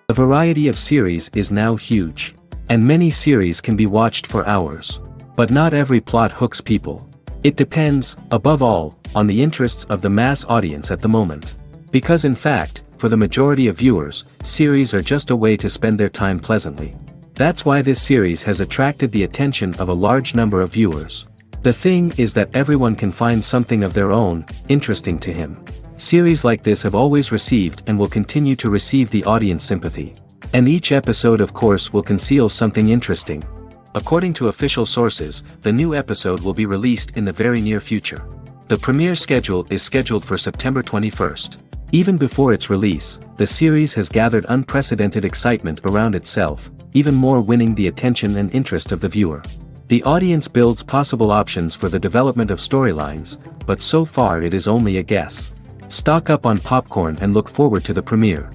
The variety of series is now huge. And many series can be watched for hours. But not every plot hooks people. It depends, above all, on the interests of the mass audience at the moment. Because in fact, for the majority of viewers, series are just a way to spend their time pleasantly. That's why this series has attracted the attention of a large number of viewers. The thing is that everyone can find something of their own, interesting to him. Series like this have always received and will continue to receive the audience sympathy. And each episode of course will conceal something interesting. According to official sources, the new episode will be released in the very near future. The premiere schedule is scheduled for September 21st. Even before its release, the series has gathered unprecedented excitement around itself, even more winning the attention and interest of the viewer. The audience builds possible options for the development of storylines, but so far it is only a guess. Stock up on popcorn and look forward to the premiere.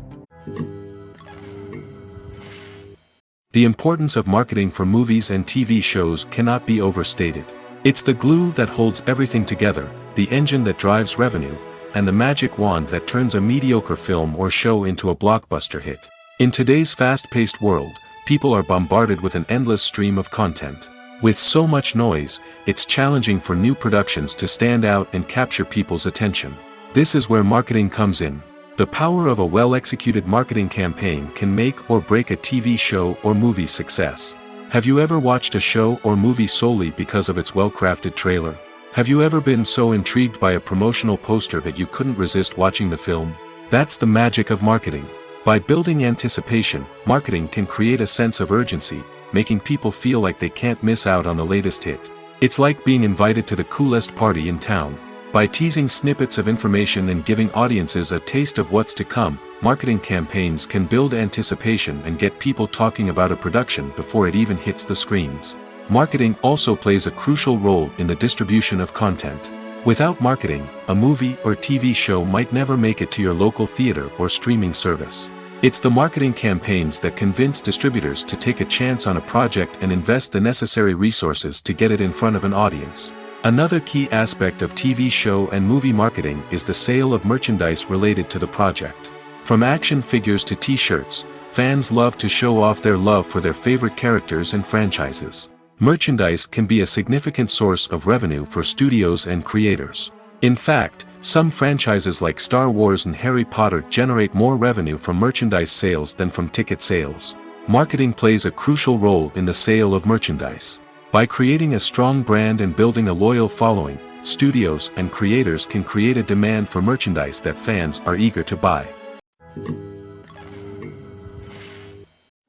The importance of marketing for movies and TV shows cannot be overstated. It's the glue that holds everything together, the engine that drives revenue, and the magic wand that turns a mediocre film or show into a blockbuster hit. In today's fast-paced world, people are bombarded with an endless stream of content. With so much noise, it's challenging for new productions to stand out and capture people's attention. This is where marketing comes in. The power of a well-executed marketing campaign can make or break a TV show or movie's success. Have you ever watched a show or movie solely because of its well-crafted trailer? Have you ever been so intrigued by a promotional poster that you couldn't resist watching the film? That's the magic of marketing. By building anticipation, marketing can create a sense of urgency, making people feel like they can't miss out on the latest hit. It's like being invited to the coolest party in town. By teasing snippets of information and giving audiences a taste of what's to come, marketing campaigns can build anticipation and get people talking about a production before it even hits the screens. Marketing also plays a crucial role in the distribution of content. Without marketing, a movie or TV show might never make it to your local theater or streaming service. It's the marketing campaigns that convince distributors to take a chance on a project and invest the necessary resources to get it in front of an audience. Another key aspect of TV show and movie marketing is the sale of merchandise related to the project. From action figures to t-shirts, fans love to show off their love for their favorite characters and franchises. Merchandise can be a significant source of revenue for studios and creators. In fact, some franchises like Star Wars and Harry Potter generate more revenue from merchandise sales than from ticket sales. Marketing plays a crucial role in the sale of merchandise. By creating a strong brand and building a loyal following, studios and creators can create a demand for merchandise that fans are eager to buy.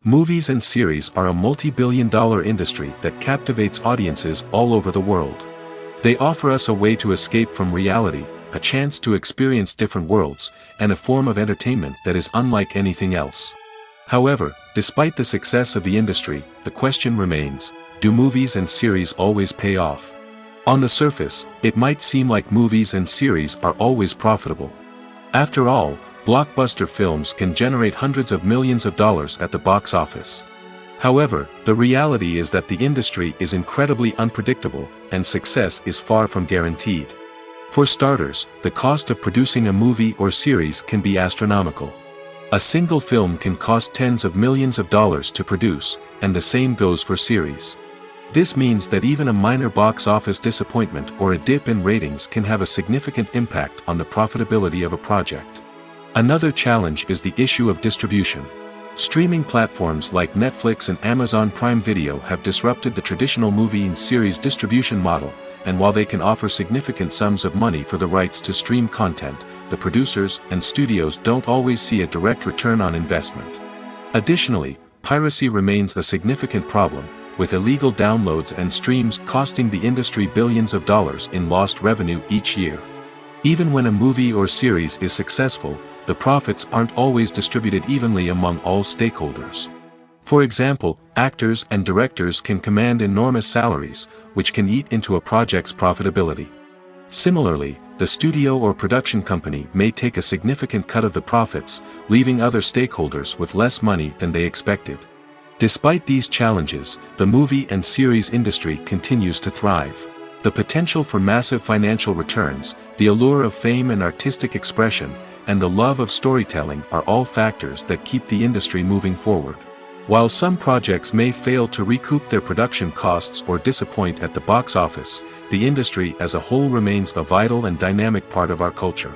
Movies and series are a multi-billion-dollar industry that captivates audiences all over the world. They offer us a way to escape from reality, a chance to experience different worlds, and a form of entertainment that is unlike anything else. However, despite the success of the industry, the question remains: do movies and series always pay off? On the surface, it might seem like movies and series are always profitable. After all, blockbuster films can generate hundreds of millions of dollars at the box office. However, the reality is that the industry is incredibly unpredictable, and success is far from guaranteed. For starters, the cost of producing a movie or series can be astronomical. A single film can cost tens of millions of dollars to produce, and the same goes for series. This means that even a minor box office disappointment or a dip in ratings can have a significant impact on the profitability of a project. Another challenge is the issue of distribution. Streaming platforms like Netflix and Amazon Prime Video have disrupted the traditional movie and series distribution model, and while they can offer significant sums of money for the rights to stream content, the producers and studios don't always see a direct return on investment. Additionally, piracy remains a significant problem, with illegal downloads and streams costing the industry billions of dollars in lost revenue each year. Even when a movie or series is successful, the profits aren't always distributed evenly among all stakeholders. For example, actors and directors can command enormous salaries, which can eat into a project's profitability. Similarly, the studio or production company may take a significant cut of the profits, leaving other stakeholders with less money than they expected. Despite these challenges, the movie and series industry continues to thrive. The potential for massive financial returns, the allure of fame and artistic expression, and the love of storytelling are all factors that keep the industry moving forward. While some projects may fail to recoup their production costs or disappoint at the box office, the industry as a whole remains a vital and dynamic part of our culture.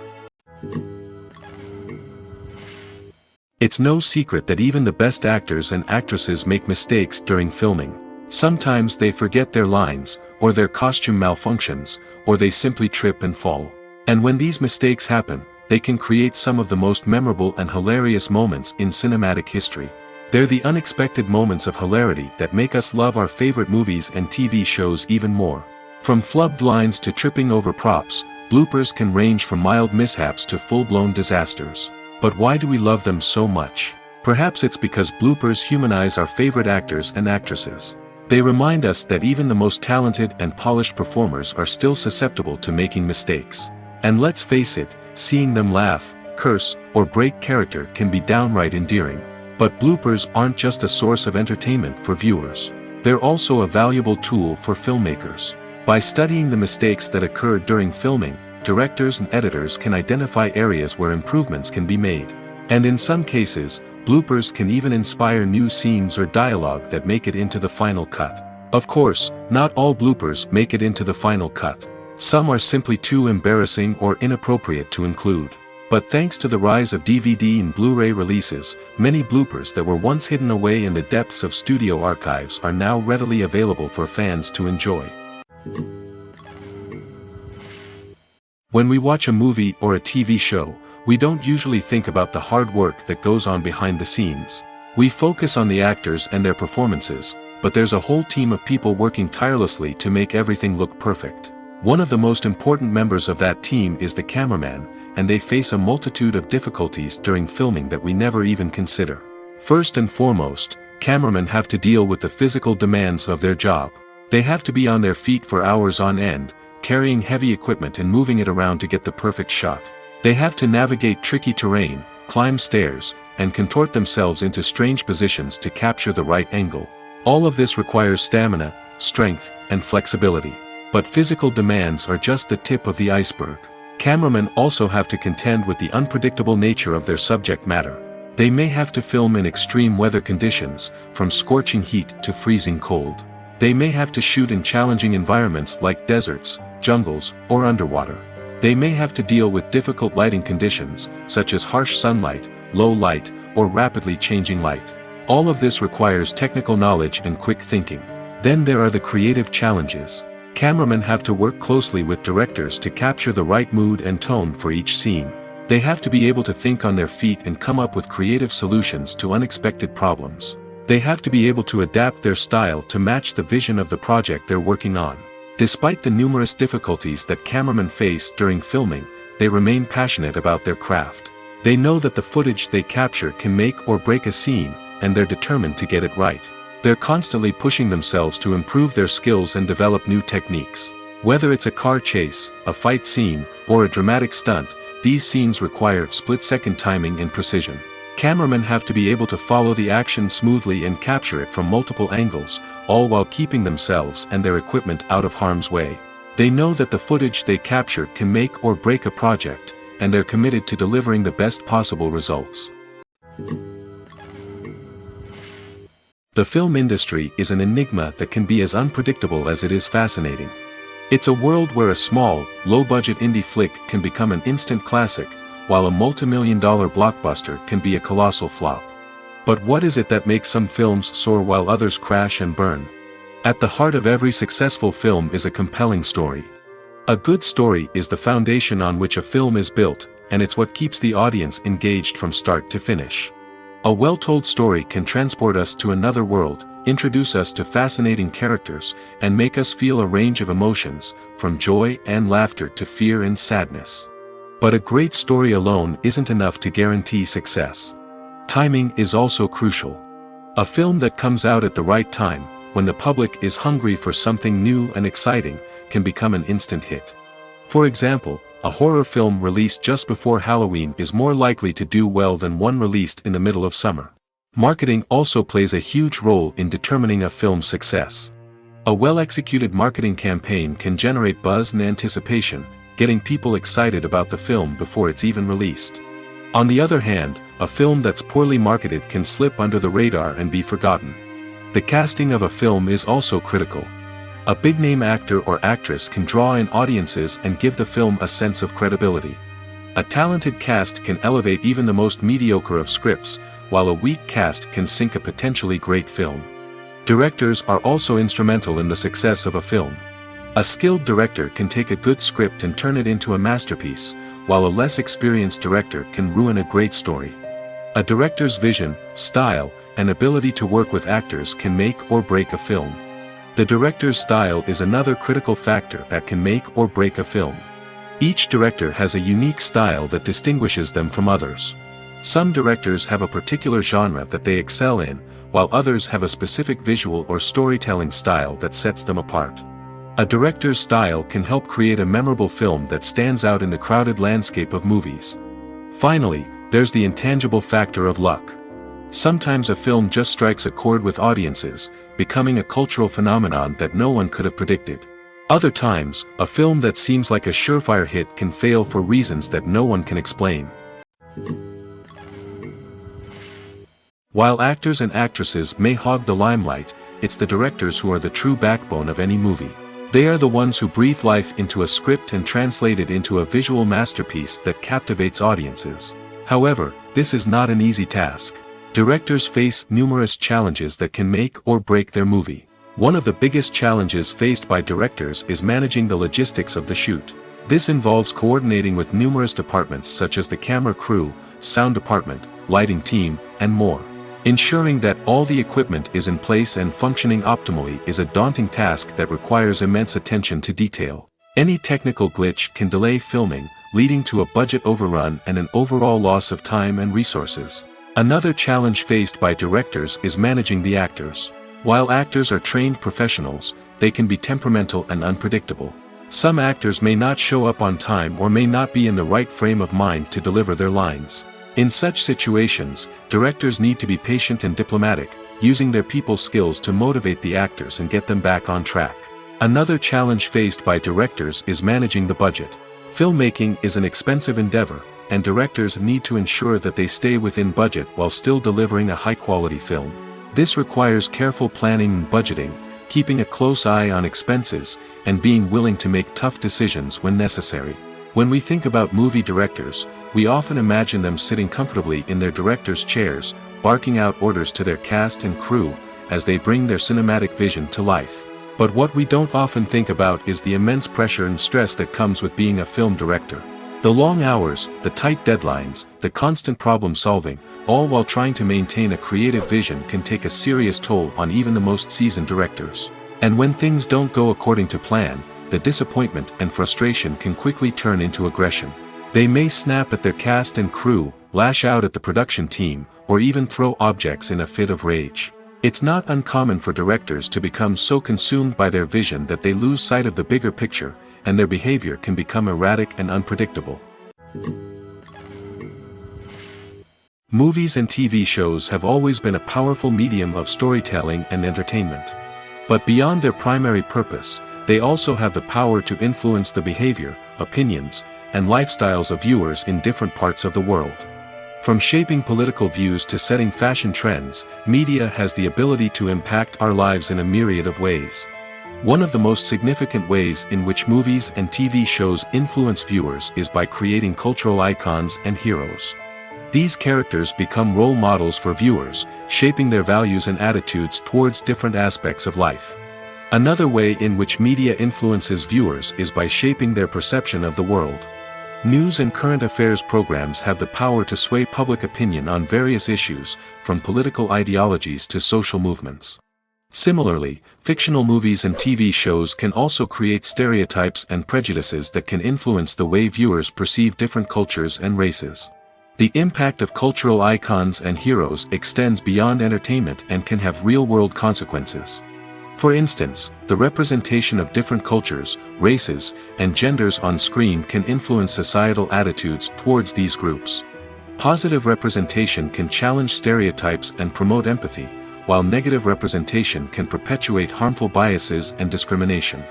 It's no secret that even the best actors and actresses make mistakes during filming. Sometimes they forget their lines, or their costume malfunctions, or they simply trip and fall. And when these mistakes happen, they can create some of the most memorable and hilarious moments in cinematic history. They're the unexpected moments of hilarity that make us love our favorite movies and TV shows even more. From flubbed lines to tripping over props, bloopers can range from mild mishaps to full-blown disasters. But why do we love them so much? Perhaps it's because bloopers humanize our favorite actors and actresses. They remind us that even the most talented and polished performers are still susceptible to making mistakes. And let's face it, seeing them laugh, curse, or break character can be downright endearing. But bloopers aren't just a source of entertainment for viewers. They're also a valuable tool for filmmakers. By studying the mistakes that occur during filming, directors and editors can identify areas where improvements can be made. And in some cases, bloopers can even inspire new scenes or dialogue that make it into the final cut. Of course, not all bloopers make it into the final cut. Some are simply too embarrassing or inappropriate to include. But thanks to the rise of DVD and Blu-ray releases, many bloopers that were once hidden away in the depths of studio archives are now readily available for fans to enjoy. When we watch a movie or a TV show, we don't usually think about the hard work that goes on behind the scenes. We focus on the actors and their performances, but there's a whole team of people working tirelessly to make everything look perfect. One of the most important members of that team is the cameraman, and they face a multitude of difficulties during filming that we never even consider. First and foremost, cameramen have to deal with the physical demands of their job. They have to be on their feet for hours on end, carrying heavy equipment and moving it around to get the perfect shot. They have to navigate tricky terrain, climb stairs, and contort themselves into strange positions to capture the right angle. All of this requires stamina, strength, and flexibility. But physical demands are just the tip of the iceberg. Cameramen also have to contend with the unpredictable nature of their subject matter. They may have to film in extreme weather conditions, from scorching heat to freezing cold. They may have to shoot in challenging environments like deserts, jungles, or underwater. They may have to deal with difficult lighting conditions, such as harsh sunlight, low light, or rapidly changing light. All of this requires technical knowledge and quick thinking. Then there are the creative challenges. Cameramen have to work closely with directors to capture the right mood and tone for each scene. They have to be able to think on their feet and come up with creative solutions to unexpected problems. They have to be able to adapt their style to match the vision of the project they're working on. Despite the numerous difficulties that cameramen face during filming, they remain passionate about their craft. They know that the footage they capture can make or break a scene, and they're determined to get it right. They're constantly pushing themselves to improve their skills and develop new techniques. Whether it's a car chase, a fight scene, or a dramatic stunt, these scenes require split-second timing and precision. Cameramen have to be able to follow the action smoothly and capture it from multiple angles, all while keeping themselves and their equipment out of harm's way. They know that the footage they capture can make or break a project, and they're committed to delivering the best possible results. The film industry is an enigma that can be as unpredictable as it is fascinating. It's a world where a small, low-budget indie flick can become an instant classic, while a multi-million-dollar blockbuster can be a colossal flop. But what is it that makes some films soar while others crash and burn? At the heart of every successful film is a compelling story. A good story is the foundation on which a film is built, and it's what keeps the audience engaged from start to finish. A well-told story can transport us to another world, introduce us to fascinating characters, and make us feel a range of emotions, from joy and laughter to fear and sadness. But a great story alone isn't enough to guarantee success. Timing is also crucial. A film that comes out at the right time, when the public is hungry for something new and exciting, can become an instant hit. For example, a horror film released just before Halloween is more likely to do well than one released in the middle of summer. Marketing also plays a huge role in determining a film's success. A well-executed marketing campaign can generate buzz and anticipation, getting people excited about the film before it's even released. On the other hand, a film that's poorly marketed can slip under the radar and be forgotten. The casting of a film is also critical. A big-name actor or actress can draw in audiences and give the film a sense of credibility. A talented cast can elevate even the most mediocre of scripts, while a weak cast can sink a potentially great film. Directors are also instrumental in the success of a film. A skilled director can take a good script and turn it into a masterpiece, while a less experienced director can ruin a great story. A director's vision, style, and ability to work with actors can make or break a film. The director's style is another critical factor that can make or break a film. Each director has a unique style that distinguishes them from others. Some directors have a particular genre that they excel in, while others have a specific visual or storytelling style that sets them apart. A director's style can help create a memorable film that stands out in the crowded landscape of movies. Finally, there's the intangible factor of luck. Sometimes a film just strikes a chord with audiences, becoming a cultural phenomenon that no one could have predicted. Other times, a film that seems like a surefire hit can fail for reasons that no one can explain. While actors and actresses may hog the limelight, it's the directors who are the true backbone of any movie. They are the ones who breathe life into a script and translate it into a visual masterpiece that captivates audiences. However, this is not an easy task. Directors face numerous challenges that can make or break their movie. One of the biggest challenges faced by directors is managing the logistics of the shoot. This involves coordinating with numerous departments such as the camera crew, sound department, lighting team, and more. Ensuring that all the equipment is in place and functioning optimally is a daunting task that requires immense attention to detail. Any technical glitch can delay filming, leading to a budget overrun and an overall loss of time and resources. Another challenge faced by directors is managing the actors. While actors are trained professionals, they can be temperamental and unpredictable. Some actors may not show up on time or may not be in the right frame of mind to deliver their lines. In such situations, directors need to be patient and diplomatic, using their people skills to motivate the actors and get them back on track. Another challenge faced by directors is managing the budget. Filmmaking is an expensive endeavor, and directors need to ensure that they stay within budget while still delivering a high-quality film. This requires careful planning and budgeting, keeping a close eye on expenses, and being willing to make tough decisions when necessary. When we think about movie directors, we often imagine them sitting comfortably in their director's chairs, barking out orders to their cast and crew, as they bring their cinematic vision to life. But what we don't often think about is the immense pressure and stress that comes with being a film director. The long hours, the tight deadlines, the constant problem solving, all while trying to maintain a creative vision can take a serious toll on even the most seasoned directors. And when things don't go according to plan, the disappointment and frustration can quickly turn into aggression. They may snap at their cast and crew, lash out at the production team, or even throw objects in a fit of rage. It's not uncommon for directors to become so consumed by their vision that they lose sight of the bigger picture, and their behavior can become erratic and unpredictable. Movies and TV shows have always been a powerful medium of storytelling and entertainment. But beyond their primary purpose, they also have the power to influence the behavior, opinions, and lifestyles of viewers in different parts of the world. From shaping political views to setting fashion trends, media has the ability to impact our lives in a myriad of ways. One of the most significant ways in which movies and TV shows influence viewers is by creating cultural icons and heroes. These characters become role models for viewers, shaping their values and attitudes towards different aspects of life. Another way in which media influences viewers is by shaping their perception of the world. News and current affairs programs have the power to sway public opinion on various issues, from political ideologies to social movements. Similarly, fictional movies and TV shows can also create stereotypes and prejudices that can influence the way viewers perceive different cultures and races. The impact of cultural icons and heroes extends beyond entertainment and can have real-world consequences. For instance, the representation of different cultures, races, and genders on screen can influence societal attitudes towards these groups. Positive representation can challenge stereotypes and promote empathy, while negative representation can perpetuate harmful biases and discrimination.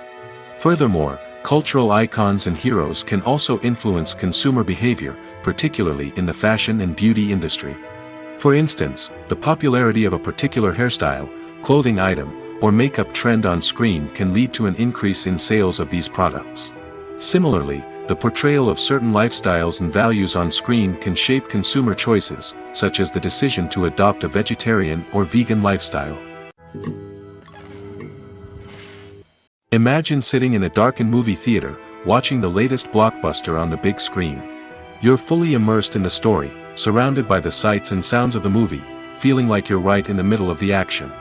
Furthermore, cultural icons and heroes can also influence consumer behavior, particularly in the fashion and beauty industry. For instance, the popularity of a particular hairstyle, clothing item, or makeup trend on screen can lead to an increase in sales of these products. Similarly, the portrayal of certain lifestyles and values on screen can shape consumer choices, such as the decision to adopt a vegetarian or vegan lifestyle. Imagine sitting in a darkened movie theater, watching the latest blockbuster on the big screen. You're fully immersed in the story, surrounded by the sights and sounds of the movie, feeling like you're right in the middle of the action.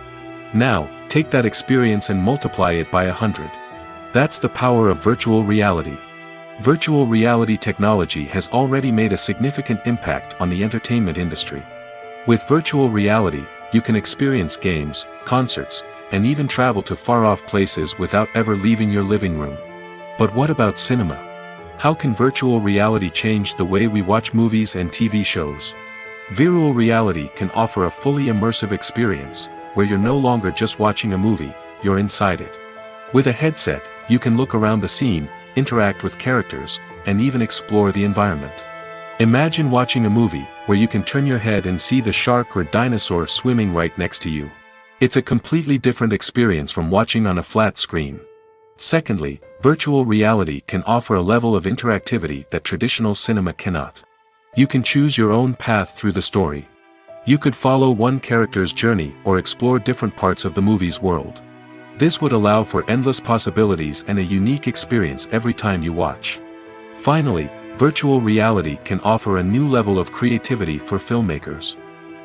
Now, take that experience and multiply it by 100. That's the power of virtual reality. Virtual reality technology has already made a significant impact on the entertainment industry. With virtual reality, you can experience games, concerts, and even travel to far-off places without ever leaving your living room. But what about cinema? How can virtual reality change the way we watch movies and TV shows? Virtual reality can offer a fully immersive experience, where you're no longer just watching a movie, you're inside it. With a headset, you can look around the scene, interact with characters, and even explore the environment. Imagine watching a movie where you can turn your head and see the shark or dinosaur swimming right next to you. It's a completely different experience from watching on a flat screen. Secondly, virtual reality can offer a level of interactivity that traditional cinema cannot. You can choose your own path through the story. You could follow one character's journey or explore different parts of the movie's world. This would allow for endless possibilities and a unique experience every time you watch. Finally, virtual reality can offer a new level of creativity for filmmakers.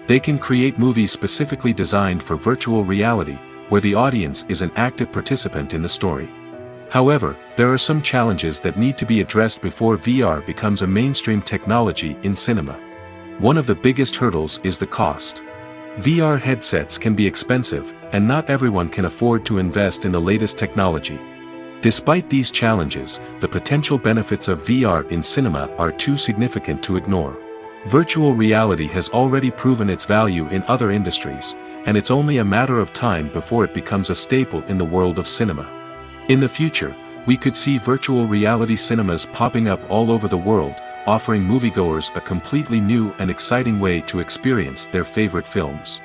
They can create movies specifically designed for virtual reality, where the audience is an active participant in the story. However, there are some challenges that need to be addressed before VR becomes a mainstream technology in cinema. One of the biggest hurdles is the cost. VR headsets can be expensive, and not everyone can afford to invest in the latest technology. Despite these challenges, the potential benefits of VR in cinema are too significant to ignore. Virtual reality has already proven its value in other industries, and it's only a matter of time before it becomes a staple in the world of cinema. In the future, we could see virtual reality cinemas popping up all over the world, offering moviegoers a completely new and exciting way to experience their favorite films.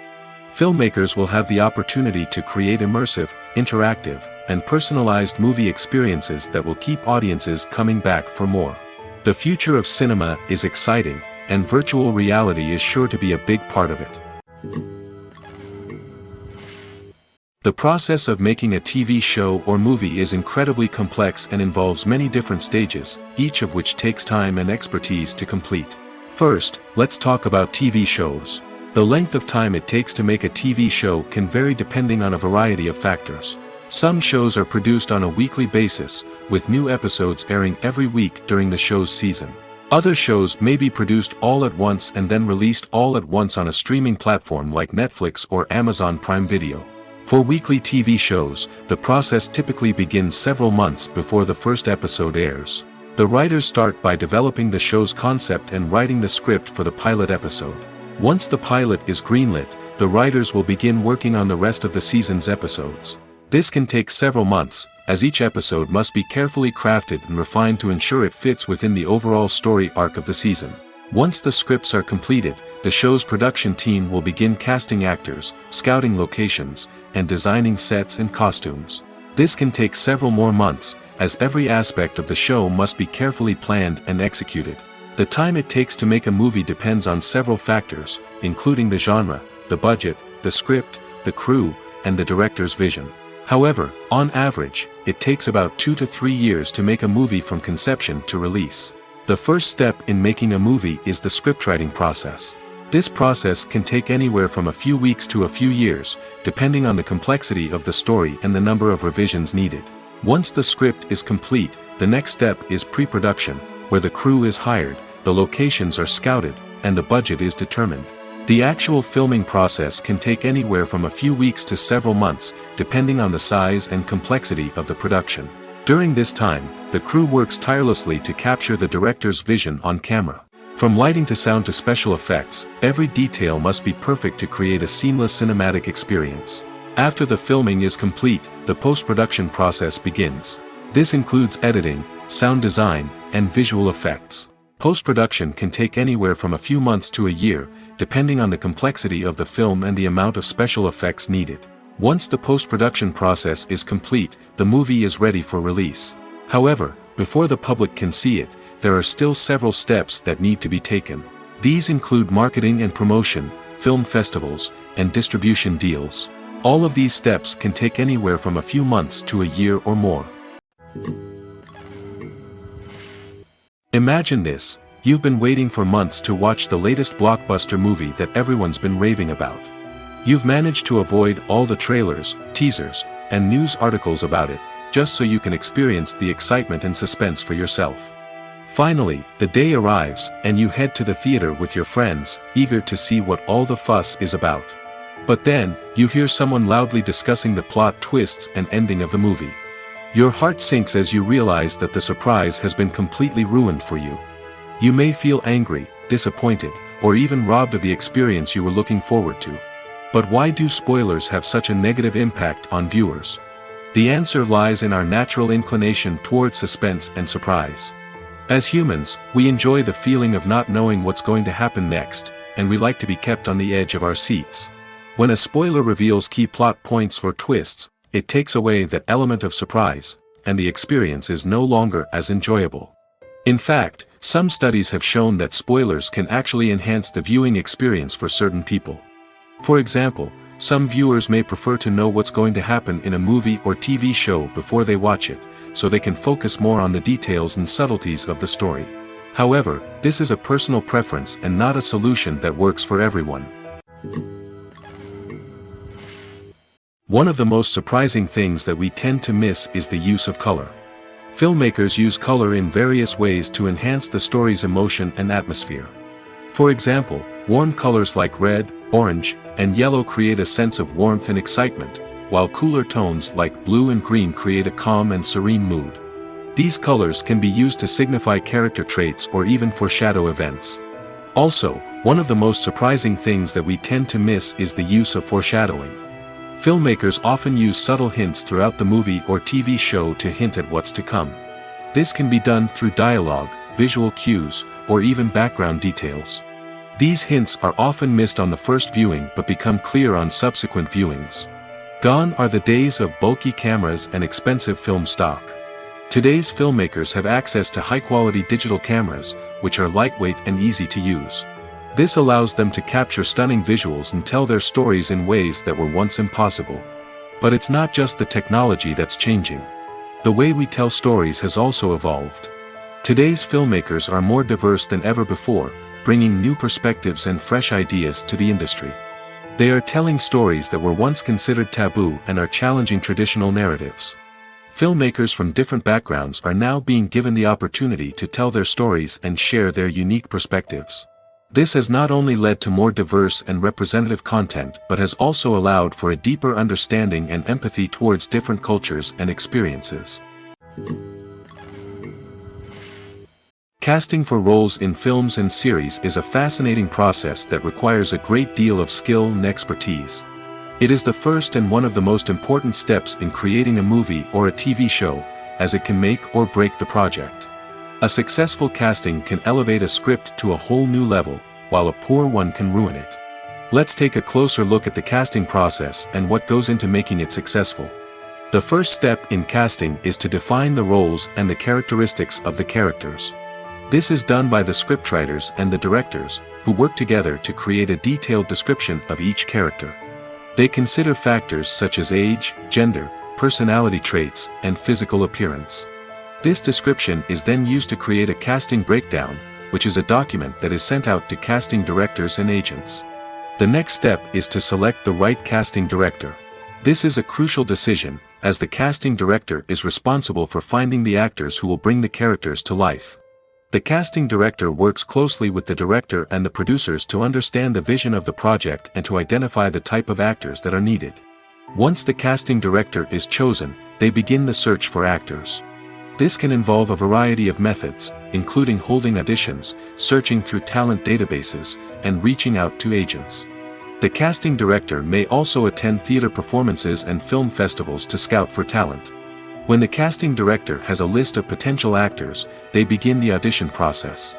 Filmmakers will have the opportunity to create immersive, interactive, and personalized movie experiences that will keep audiences coming back for more. The future of cinema is exciting, and virtual reality is sure to be a big part of it. The process of making a TV show or movie is incredibly complex and involves many different stages, each of which takes time and expertise to complete. First, let's talk about TV shows. The length of time it takes to make a TV show can vary depending on a variety of factors. Some shows are produced on a weekly basis, with new episodes airing every week during the show's season. Other shows may be produced all at once and then released all at once on a streaming platform like Netflix or Amazon Prime Video. For weekly TV shows, the process typically begins several months before the first episode airs. The writers start by developing the show's concept and writing the script for the pilot episode. Once the pilot is greenlit, the writers will begin working on the rest of the season's episodes. This can take several months, as each episode must be carefully crafted and refined to ensure it fits within the overall story arc of the season. Once the scripts are completed, the show's production team will begin casting actors, scouting locations, and designing sets and costumes. This can take several more months, as every aspect of the show must be carefully planned and executed. The time it takes to make a movie depends on several factors, including the genre, the budget, the script, the crew, and the director's vision. However, on average, it takes about 2 to 3 years to make a movie from conception to release. The first step in making a movie is the scriptwriting process. This process can take anywhere from a few weeks to a few years, depending on the complexity of the story and the number of revisions needed. Once the script is complete, the next step is pre-production, where the crew is hired, the locations are scouted, and the budget is determined. The actual filming process can take anywhere from a few weeks to several months, depending on the size and complexity of the production. During this time, the crew works tirelessly to capture the director's vision on camera. From lighting to sound to special effects, every detail must be perfect to create a seamless cinematic experience. After the filming is complete, the post-production process begins. This includes editing, sound design, and visual effects. Post-production can take anywhere from a few months to a year, depending on the complexity of the film and the amount of special effects needed. Once the post-production process is complete, the movie is ready for release. However, before the public can see it, there are still several steps that need to be taken. These include marketing and promotion, film festivals, and distribution deals. All of these steps can take anywhere from a few months to a year or more. Imagine this: you've been waiting for months to watch the latest blockbuster movie that everyone's been raving about. You've managed to avoid all the trailers, teasers, and news articles about it, just so you can experience the excitement and suspense for yourself. Finally, the day arrives, and you head to the theater with your friends, eager to see what all the fuss is about. But then, you hear someone loudly discussing the plot twists and ending of the movie. Your heart sinks as you realize that the surprise has been completely ruined for you. You may feel angry, disappointed, or even robbed of the experience you were looking forward to. But why do spoilers have such a negative impact on viewers? The answer lies in our natural inclination toward suspense and surprise. As humans, we enjoy the feeling of not knowing what's going to happen next, and we like to be kept on the edge of our seats. When a spoiler reveals key plot points or twists, it takes away that element of surprise, and the experience is no longer as enjoyable. In fact, some studies have shown that spoilers can actually enhance the viewing experience for certain people. For example, some viewers may prefer to know what's going to happen in a movie or TV show before they watch it, so they can focus more on the details and subtleties of the story. However, this is a personal preference and not a solution that works for everyone. One of the most surprising things that we tend to miss is the use of color. Filmmakers use color in various ways to enhance the story's emotion and atmosphere. For example, warm colors like red, orange, and yellow create a sense of warmth and excitement, while cooler tones like blue and green create a calm and serene mood. These colors can be used to signify character traits or even foreshadow events. Also, one of the most surprising things that we tend to miss is the use of foreshadowing. Filmmakers often use subtle hints throughout the movie or TV show to hint at what's to come. This can be done through dialogue, visual cues, or even background details. These hints are often missed on the first viewing but become clear on subsequent viewings. Gone are the days of bulky cameras and expensive film stock. Today's filmmakers have access to high-quality digital cameras, which are lightweight and easy to use. This allows them to capture stunning visuals and tell their stories in ways that were once impossible. But it's not just the technology that's changing. The way we tell stories has also evolved. Today's filmmakers are more diverse than ever before, bringing new perspectives and fresh ideas to the industry. They are telling stories that were once considered taboo and are challenging traditional narratives. Filmmakers from different backgrounds are now being given the opportunity to tell their stories and share their unique perspectives. This has not only led to more diverse and representative content but has also allowed for a deeper understanding and empathy towards different cultures and experiences. Casting for roles in films and series is a fascinating process that requires a great deal of skill and expertise. It is the first and one of the most important steps in creating a movie or a TV show, as it can make or break the project. A successful casting can elevate a script to a whole new level, while a poor one can ruin it. Let's take a closer look at the casting process and what goes into making it successful. The first step in casting is to define the roles and the characteristics of the characters. This is done by the scriptwriters and the directors, who work together to create a detailed description of each character. They consider factors such as age, gender, personality traits, and physical appearance. This description is then used to create a casting breakdown, which is a document that is sent out to casting directors and agents. The next step is to select the right casting director. This is a crucial decision, as the casting director is responsible for finding the actors who will bring the characters to life. The casting director works closely with the director and the producers to understand the vision of the project and to identify the type of actors that are needed. Once the casting director is chosen, they begin the search for actors. This can involve a variety of methods, including holding auditions, searching through talent databases, and reaching out to agents. The casting director may also attend theater performances and film festivals to scout for talent. When the casting director has a list of potential actors, they begin the audition process.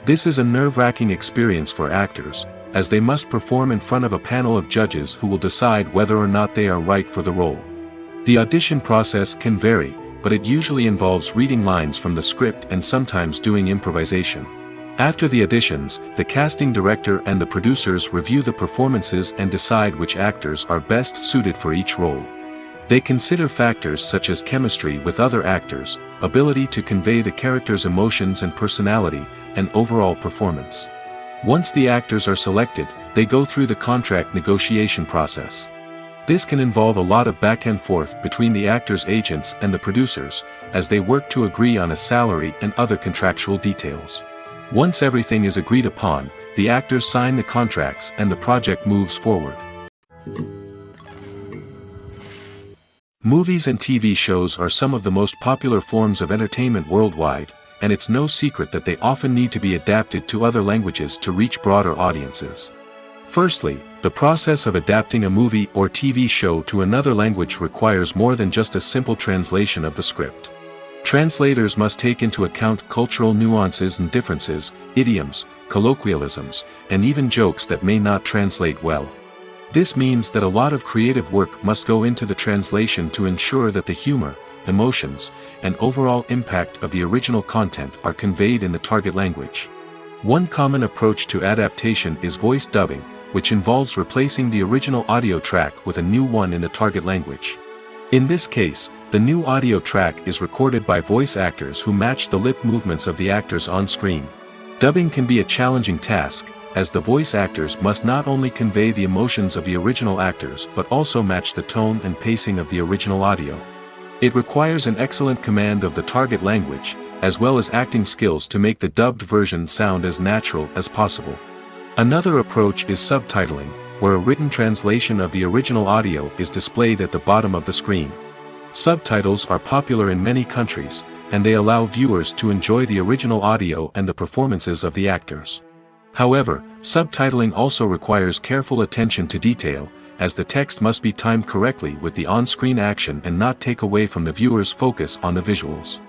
This is a nerve-wracking experience for actors, as they must perform in front of a panel of judges who will decide whether or not they are right for the role. The audition process can vary, but it usually involves reading lines from the script and sometimes doing improvisation. After the auditions, the casting director and the producers review the performances and decide which actors are best suited for each role. They consider factors such as chemistry with other actors, ability to convey the character's emotions and personality, and overall performance. Once the actors are selected, they go through the contract negotiation process. This can involve a lot of back and forth between the actors' agents and the producers, as they work to agree on a salary and other contractual details. Once everything is agreed upon, the actors sign the contracts and the project moves forward. Movies and TV shows are some of the most popular forms of entertainment worldwide, and it's no secret that they often need to be adapted to other languages to reach broader audiences. Firstly, the process of adapting a movie or TV show to another language requires more than just a simple translation of the script. Translators must take into account cultural nuances and differences, idioms, colloquialisms, and even jokes that may not translate well. This means that a lot of creative work must go into the translation to ensure that the humor, emotions, and overall impact of the original content are conveyed in the target language. One common approach to adaptation is voice dubbing, which involves replacing the original audio track with a new one in the target language. In this case, the new audio track is recorded by voice actors who match the lip movements of the actors on screen. Dubbing can be a challenging task, as the voice actors must not only convey the emotions of the original actors but also match the tone and pacing of the original audio. It requires an excellent command of the target language, as well as acting skills to make the dubbed version sound as natural as possible. Another approach is subtitling, where a written translation of the original audio is displayed at the bottom of the screen. Subtitles are popular in many countries, and they allow viewers to enjoy the original audio and the performances of the actors. However, subtitling also requires careful attention to detail, as the text must be timed correctly with the on-screen action and not take away from the viewer's focus on the visuals.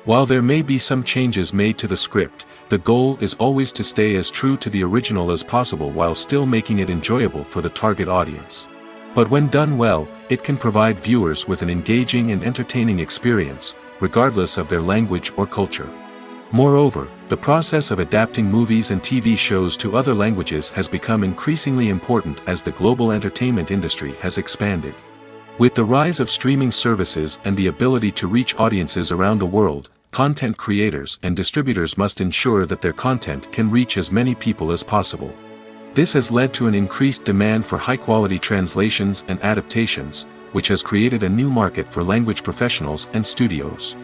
While there may be some changes made to the script, the goal is always to stay as true to the original as possible while still making it enjoyable for the target audience. But when done well, it can provide viewers with an engaging and entertaining experience, regardless of their language or culture. Moreover, the process of adapting movies and TV shows to other languages has become increasingly important as the global entertainment industry has expanded. With the rise of streaming services and the ability to reach audiences around the world, content creators and distributors must ensure that their content can reach as many people as possible. This has led to an increased demand for high-quality translations and adaptations, which has created a new market for language professionals and studios.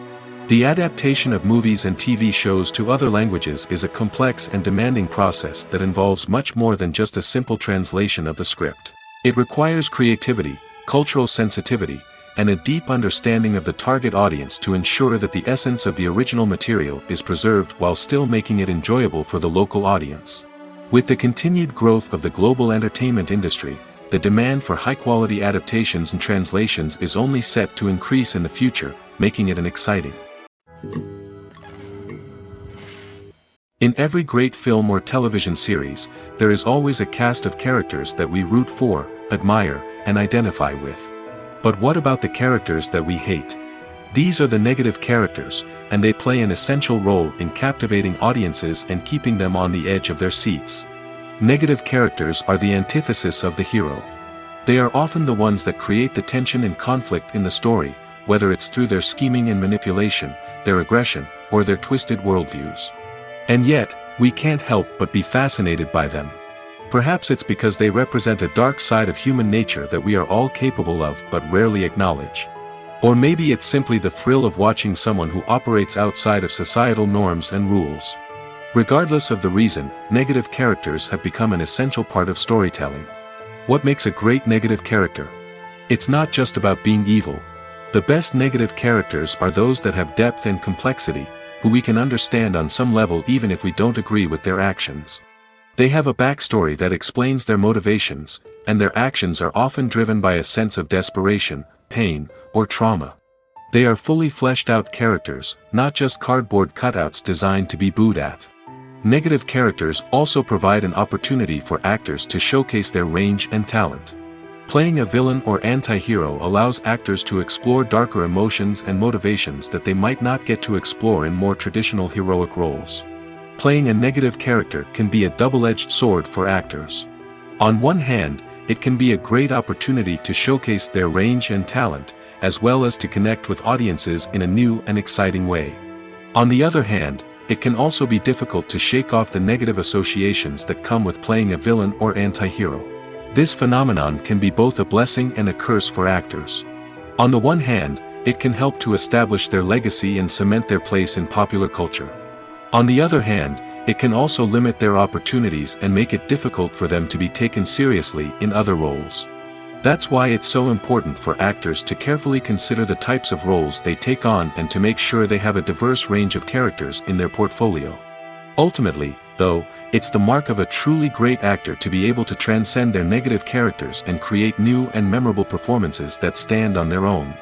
The adaptation of movies and TV shows to other languages is a complex and demanding process that involves much more than just a simple translation of the script. It requires creativity, cultural sensitivity, and a deep understanding of the target audience to ensure that the essence of the original material is preserved while still making it enjoyable for the local audience. With the continued growth of the global entertainment industry, the demand for high-quality adaptations and translations is only set to increase in the future, making it an exciting. In every great film or television series, there is always a cast of characters that we root for, admire, and identify with. But what about the characters that we hate? These are the negative characters, and they play an essential role in captivating audiences and keeping them on the edge of their seats. Negative characters are the antithesis of the hero. They are often the ones that create the tension and conflict in the story, whether it's through their scheming and manipulation, their aggression, or their twisted worldviews. And yet, we can't help but be fascinated by them. Perhaps it's because they represent a dark side of human nature that we are all capable of but rarely acknowledge. Or maybe it's simply the thrill of watching someone who operates outside of societal norms and rules. Regardless of the reason, negative characters have become an essential part of storytelling. What makes a great negative character? It's not just about being evil. The best negative characters are those that have depth and complexity, who we can understand on some level even if we don't agree with their actions. They have a backstory that explains their motivations, and their actions are often driven by a sense of desperation, pain, or trauma. They are fully fleshed out characters, not just cardboard cutouts designed to be booed at. Negative characters also provide an opportunity for actors to showcase their range and talent. Playing a villain or anti-hero allows actors to explore darker emotions and motivations that they might not get to explore in more traditional heroic roles. Playing a negative character can be a double-edged sword for actors. On one hand, it can be a great opportunity to showcase their range and talent, as well as to connect with audiences in a new and exciting way. On the other hand, it can also be difficult to shake off the negative associations that come with playing a villain or anti-hero. This phenomenon can be both a blessing and a curse for actors. On the one hand, it can help to establish their legacy and cement their place in popular culture. On the other hand, it can also limit their opportunities and make it difficult for them to be taken seriously in other roles. That's why it's so important for actors to carefully consider the types of roles they take on and to make sure they have a diverse range of characters in their portfolio. Ultimately, though, it's the mark of a truly great actor to be able to transcend their negative characters and create new and memorable performances that stand on their own.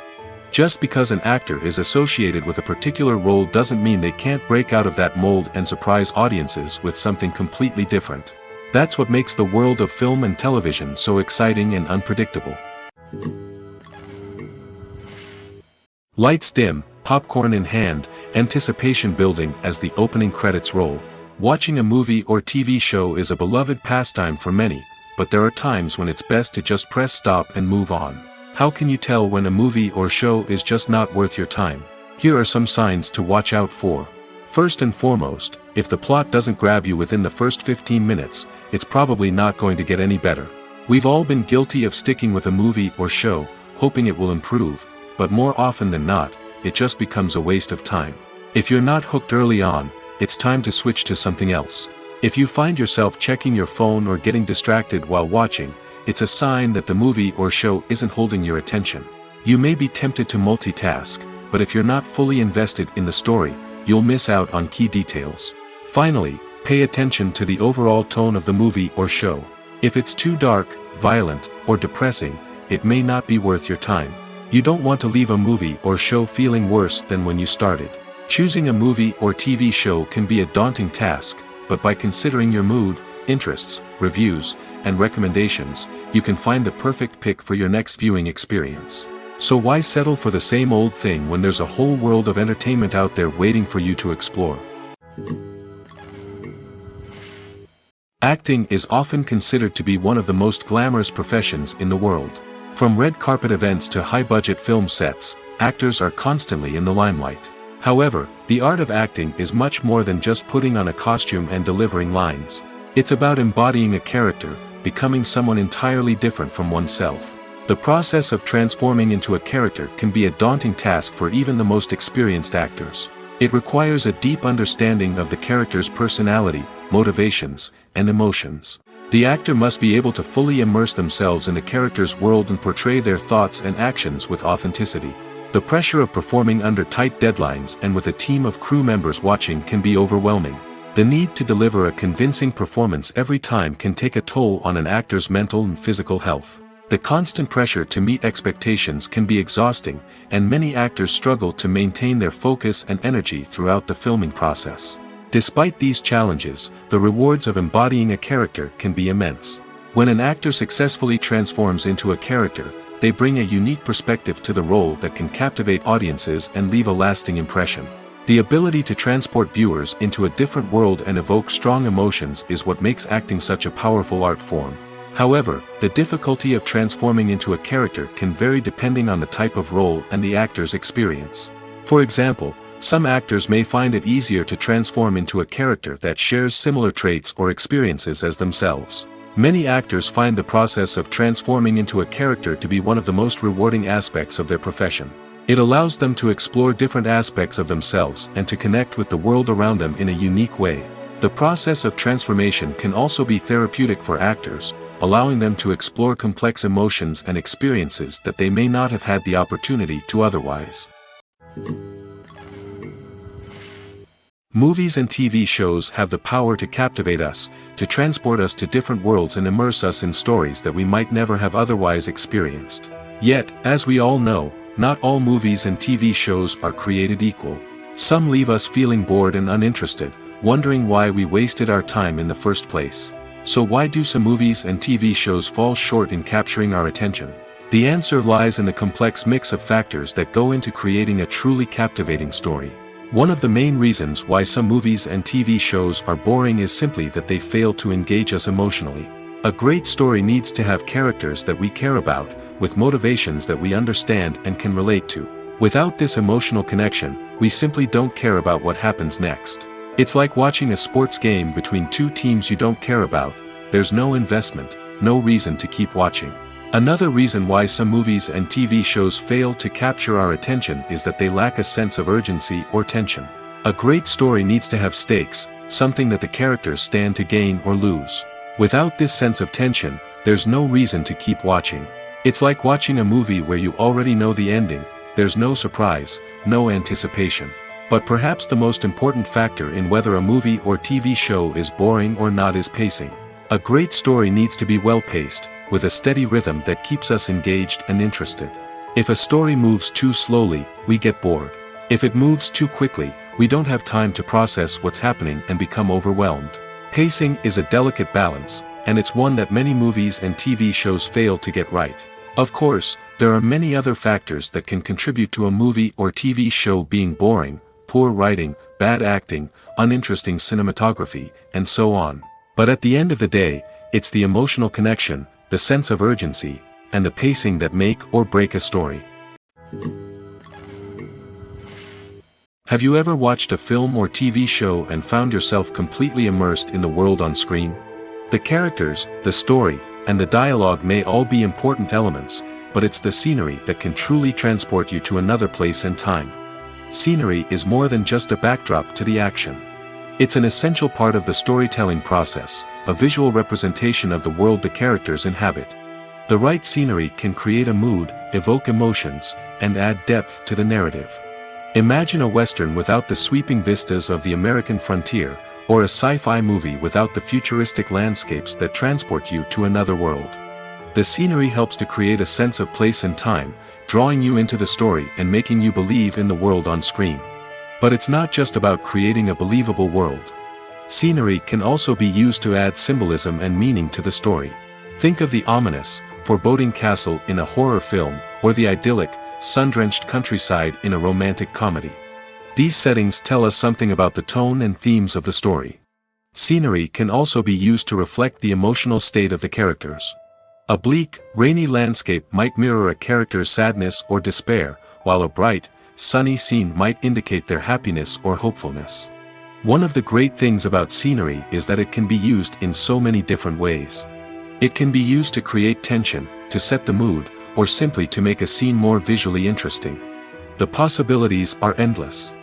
Just because an actor is associated with a particular role doesn't mean they can't break out of that mold and surprise audiences with something completely different. That's what makes the world of film and television so exciting and unpredictable. Lights dim, popcorn in hand, anticipation building as the opening credits roll. Watching a movie or TV show is a beloved pastime for many, but there are times when it's best to just press stop and move on. How can you tell when a movie or show is just not worth your time? Here are some signs to watch out for. First and foremost, if the plot doesn't grab you within the first 15 minutes, it's probably not going to get any better. We've all been guilty of sticking with a movie or show, hoping it will improve, but more often than not, it just becomes a waste of time. If you're not hooked early on, it's time to switch to something else. If you find yourself checking your phone or getting distracted while watching, it's a sign that the movie or show isn't holding your attention. You may be tempted to multitask, but if you're not fully invested in the story, you'll miss out on key details. Finally, pay attention to the overall tone of the movie or show. If it's too dark, violent, or depressing, it may not be worth your time. You don't want to leave a movie or show feeling worse than when you started. Choosing a movie or TV show can be a daunting task, but by considering your mood, interests, reviews, and recommendations, you can find the perfect pick for your next viewing experience. So why settle for the same old thing when there's a whole world of entertainment out there waiting for you to explore? Acting is often considered to be one of the most glamorous professions in the world. From red carpet events to high-budget film sets, actors are constantly in the limelight. However, the art of acting is much more than just putting on a costume and delivering lines. It's about embodying a character, becoming someone entirely different from oneself. The process of transforming into a character can be a daunting task for even the most experienced actors. It requires a deep understanding of the character's personality, motivations, and emotions. The actor must be able to fully immerse themselves in the character's world and portray their thoughts and actions with authenticity. The pressure of performing under tight deadlines and with a team of crew members watching can be overwhelming. The need to deliver a convincing performance every time can take a toll on an actor's mental and physical health. The constant pressure to meet expectations can be exhausting, and many actors struggle to maintain their focus and energy throughout the filming process. Despite these challenges, the rewards of embodying a character can be immense. When an actor successfully transforms into a character, they bring a unique perspective to the role that can captivate audiences and leave a lasting impression. The ability to transport viewers into a different world and evoke strong emotions is what makes acting such a powerful art form. However, the difficulty of transforming into a character can vary depending on the type of role and the actor's experience. For example, some actors may find it easier to transform into a character that shares similar traits or experiences as themselves. Many actors find the process of transforming into a character to be one of the most rewarding aspects of their profession. It allows them to explore different aspects of themselves and to connect with the world around them in a unique way. The process of transformation can also be therapeutic for actors, allowing them to explore complex emotions and experiences that they may not have had the opportunity to otherwise. Movies and TV shows have the power to captivate us, to transport us to different worlds and immerse us in stories that we might never have otherwise experienced. Yet, as we all know, not all movies and TV shows are created equal. Some leave us feeling bored and uninterested, wondering why we wasted our time in the first place. So why do some movies and TV shows fall short in capturing our attention? The answer lies in the complex mix of factors that go into creating a truly captivating story. One of the main reasons why some movies and TV shows are boring is simply that they fail to engage us emotionally. A great story needs to have characters that we care about, with motivations that we understand and can relate to. Without this emotional connection, we simply don't care about what happens next. It's like watching a sports game between two teams you don't care about. There's no investment, no reason to keep watching. Another reason why some movies and TV shows fail to capture our attention is that they lack a sense of urgency or tension. A great story needs to have stakes, something that the characters stand to gain or lose. Without this sense of tension, there's no reason to keep watching. It's like watching a movie where you already know the ending. There's no surprise, no anticipation. But perhaps the most important factor in whether a movie or TV show is boring or not is pacing. A great story needs to be well-paced, with a steady rhythm that keeps us engaged and interested. If a story moves too slowly, we get bored. If it moves too quickly, we don't have time to process what's happening and become overwhelmed. Pacing is a delicate balance, and it's one that many movies and TV shows fail to get right. Of course, there are many other factors that can contribute to a movie or TV show being boring: poor writing, bad acting, uninteresting cinematography, and so on. But at the end of the day, it's the emotional connection, the sense of urgency, and the pacing that make or break a story. Have you ever watched a film or TV show and found yourself completely immersed in the world on screen? The characters, the story, and the dialogue may all be important elements, but it's the scenery that can truly transport you to another place and time. Scenery is more than just a backdrop to the action. It's an essential part of the storytelling process, a visual representation of the world the characters inhabit. The right scenery can create a mood, evoke emotions, and add depth to the narrative. Imagine a Western without the sweeping vistas of the American frontier, or a sci-fi movie without the futuristic landscapes that transport you to another world. The scenery helps to create a sense of place and time, drawing you into the story and making you believe in the world on screen. But it's not just about creating a believable world. Scenery can also be used to add symbolism and meaning to the story. Think of the ominous, foreboding castle in a horror film, or the idyllic, sun-drenched countryside in a romantic comedy. These settings tell us something about the tone and themes of the story. Scenery can also be used to reflect the emotional state of the characters. A bleak, rainy landscape might mirror a character's sadness or despair, while a bright, sunny scene might indicate their happiness or hopefulness. One of the great things about scenery is that it can be used in so many different ways. It can be used to create tension, to set the mood, or simply to make a scene more visually interesting. The possibilities are endless.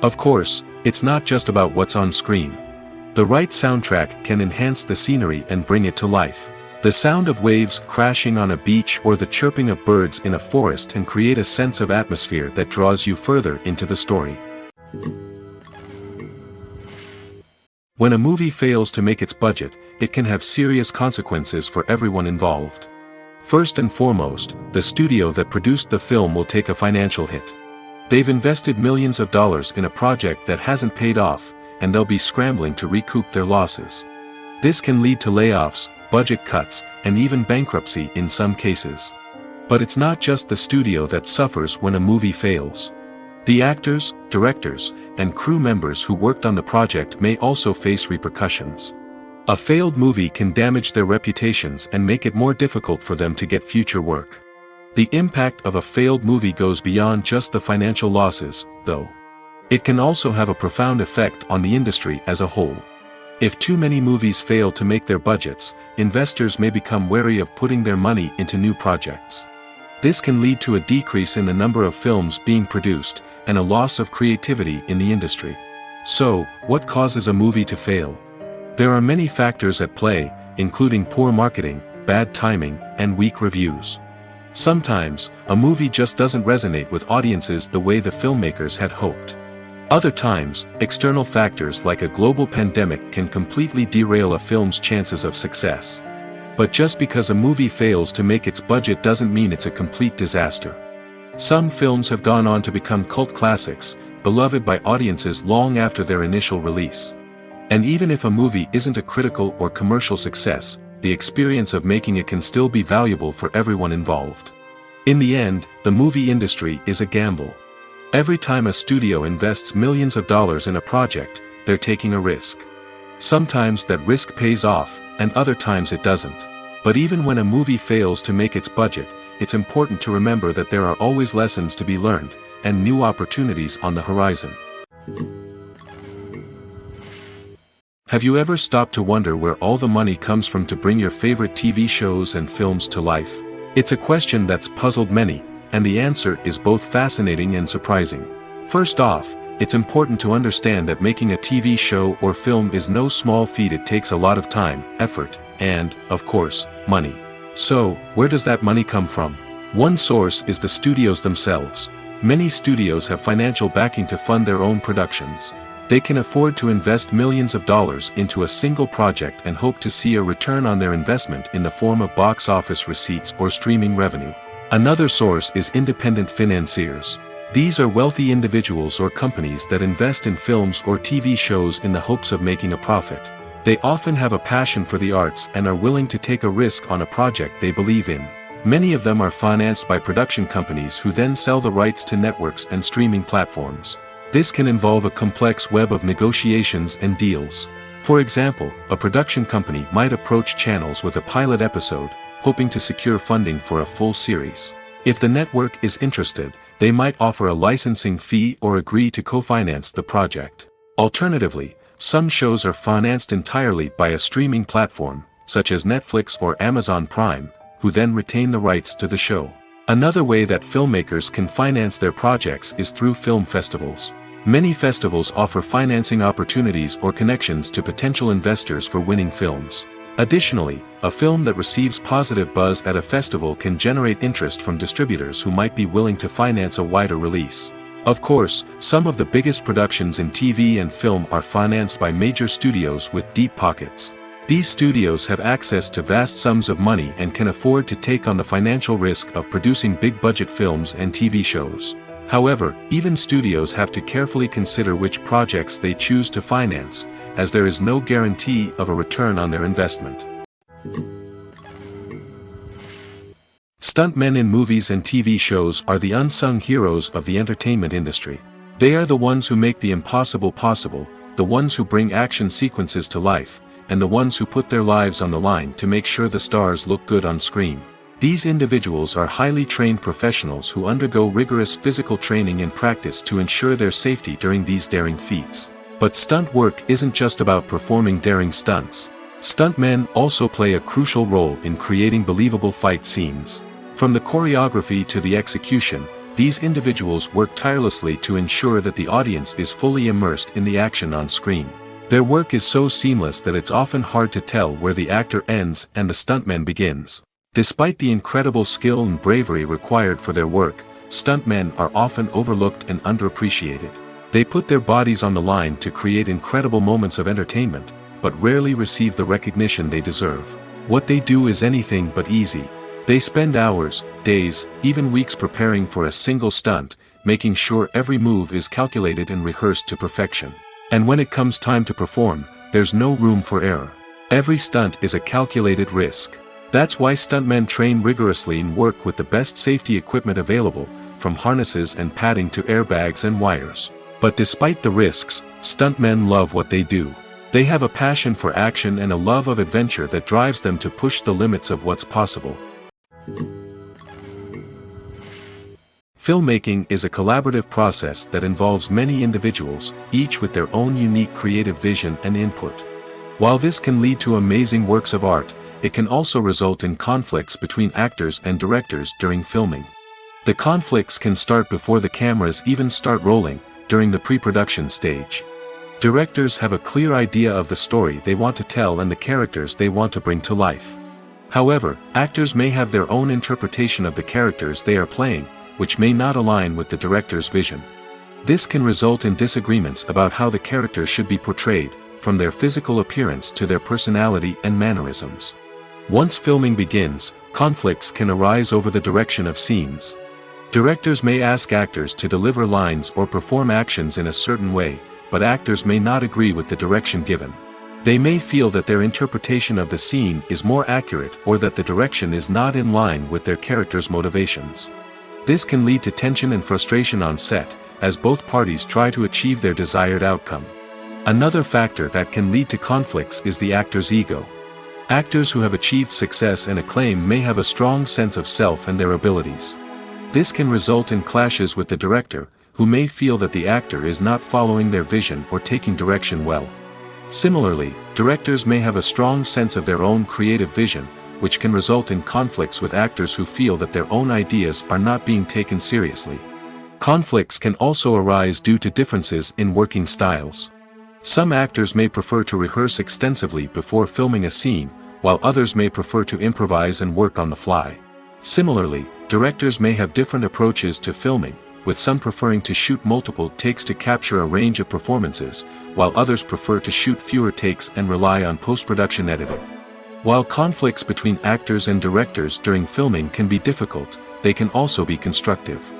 Of course, it's not just about what's on screen. The right soundtrack can enhance the scenery and bring it to life. The sound of waves crashing on a beach or the chirping of birds in a forest can create a sense of atmosphere that draws you further into the story. When a movie fails to make its budget, it can have serious consequences for everyone involved. First and foremost, the studio that produced the film will take a financial hit. They've invested millions of dollars in a project that hasn't paid off, and they'll be scrambling to recoup their losses. This can lead to layoffs, budget cuts, and even bankruptcy in some cases. But it's not just the studio that suffers when a movie fails. The actors, directors, and crew members who worked on the project may also face repercussions. A failed movie can damage their reputations and make it more difficult for them to get future work. The impact of a failed movie goes beyond just the financial losses, though. It can also have a profound effect on the industry as a whole. If too many movies fail to make their budgets, investors may become wary of putting their money into new projects. This can lead to a decrease in the number of films being produced, and a loss of creativity in the industry. So, what causes a movie to fail? There are many factors at play, including poor marketing, bad timing, and weak reviews. Sometimes, a movie just doesn't resonate with audiences the way the filmmakers had hoped. Other times, external factors like a global pandemic can completely derail a film's chances of success. But just because a movie fails to make its budget doesn't mean it's a complete disaster. Some films have gone on to become cult classics, beloved by audiences long after their initial release. And even if a movie isn't a critical or commercial success, the experience of making it can still be valuable for everyone involved. In the end, the movie industry is a gamble. Every time a studio invests millions of dollars in a project, they're taking a risk. Sometimes that risk pays off, and other times it doesn't. But even when a movie fails to make its budget, it's important to remember that there are always lessons to be learned, and new opportunities on the horizon. Have you ever stopped to wonder where all the money comes from to bring your favorite TV shows and films to life? It's a question that's puzzled many, and the answer is both fascinating and surprising. First off, it's important to understand that making a TV show or film is no small feat. It takes a lot of time, effort, and, of course, money. So, where does that money come from? One source is the studios themselves. Many studios have financial backing to fund their own productions. They can afford to invest millions of dollars into a single project and hope to see a return on their investment in the form of box office receipts or streaming revenue. Another source is independent financiers. These are wealthy individuals or companies that invest in films or TV shows in the hopes of making a profit. They often have a passion for the arts and are willing to take a risk on a project they believe in. Many of them are financed by production companies who then sell the rights to networks and streaming platforms. This can involve a complex web of negotiations and deals. For example, a production company might approach channels with a pilot episode, hoping to secure funding for a full series. If the network is interested, they might offer a licensing fee or agree to co-finance the project. Alternatively, some shows are financed entirely by a streaming platform, such as Netflix or Amazon Prime, who then retain the rights to the show. Another way that filmmakers can finance their projects is through film festivals. Many festivals offer financing opportunities or connections to potential investors for winning films. Additionally, a film that receives positive buzz at a festival can generate interest from distributors who might be willing to finance a wider release. Of course, some of the biggest productions in TV and film are financed by major studios with deep pockets. These studios have access to vast sums of money and can afford to take on the financial risk of producing big-budget films and TV shows. However, even studios have to carefully consider which projects they choose to finance, as there is no guarantee of a return on their investment. Stuntmen in movies and TV shows are the unsung heroes of the entertainment industry. They are the ones who make the impossible possible, the ones who bring action sequences to life, and the ones who put their lives on the line to make sure the stars look good on screen. These individuals are highly trained professionals who undergo rigorous physical training and practice to ensure their safety during these daring feats. But stunt work isn't just about performing daring stunts. Stuntmen also play a crucial role in creating believable fight scenes. From the choreography to the execution, these individuals work tirelessly to ensure that the audience is fully immersed in the action on screen. Their work is so seamless that it's often hard to tell where the actor ends and the stuntman begins. Despite the incredible skill and bravery required for their work, stuntmen are often overlooked and underappreciated. They put their bodies on the line to create incredible moments of entertainment, but rarely receive the recognition they deserve. What they do is anything but easy. They spend hours, days, even weeks preparing for a single stunt, making sure every move is calculated and rehearsed to perfection. And when it comes time to perform, there's no room for error. Every stunt is a calculated risk. That's why stuntmen train rigorously and work with the best safety equipment available, from harnesses and padding to airbags and wires. But despite the risks, stuntmen love what they do. They have a passion for action and a love of adventure that drives them to push the limits of what's possible. Filmmaking is a collaborative process that involves many individuals, each with their own unique creative vision and input. While this can lead to amazing works of art, it can also result in conflicts between actors and directors during filming. The conflicts can start before the cameras even start rolling, during the pre-production stage. Directors have a clear idea of the story they want to tell and the characters they want to bring to life. However, actors may have their own interpretation of the characters they are playing, which may not align with the director's vision. This can result in disagreements about how the characters should be portrayed, from their physical appearance to their personality and mannerisms. Once filming begins, conflicts can arise over the direction of scenes. Directors may ask actors to deliver lines or perform actions in a certain way, but actors may not agree with the direction given. They may feel that their interpretation of the scene is more accurate or that the direction is not in line with their character's motivations. This can lead to tension and frustration on set, as both parties try to achieve their desired outcome. Another factor that can lead to conflicts is the actor's ego. Actors who have achieved success and acclaim may have a strong sense of self and their abilities. This can result in clashes with the director, who may feel that the actor is not following their vision or taking direction well. Similarly, directors may have a strong sense of their own creative vision, which can result in conflicts with actors who feel that their own ideas are not being taken seriously. Conflicts can also arise due to differences in working styles. Some actors may prefer to rehearse extensively before filming a scene, while others may prefer to improvise and work on the fly. Similarly, directors may have different approaches to filming, with some preferring to shoot multiple takes to capture a range of performances, while others prefer to shoot fewer takes and rely on post-production editing. While conflicts between actors and directors during filming can be difficult, they can also be constructive.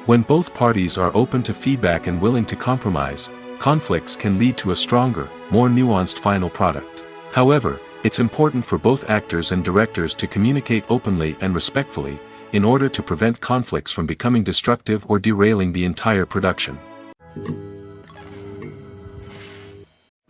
When both parties are open to feedback and willing to compromise, conflicts can lead to a stronger, more nuanced final product. However, it's important for both actors and directors to communicate openly and respectfully, in order to prevent conflicts from becoming destructive or derailing the entire production.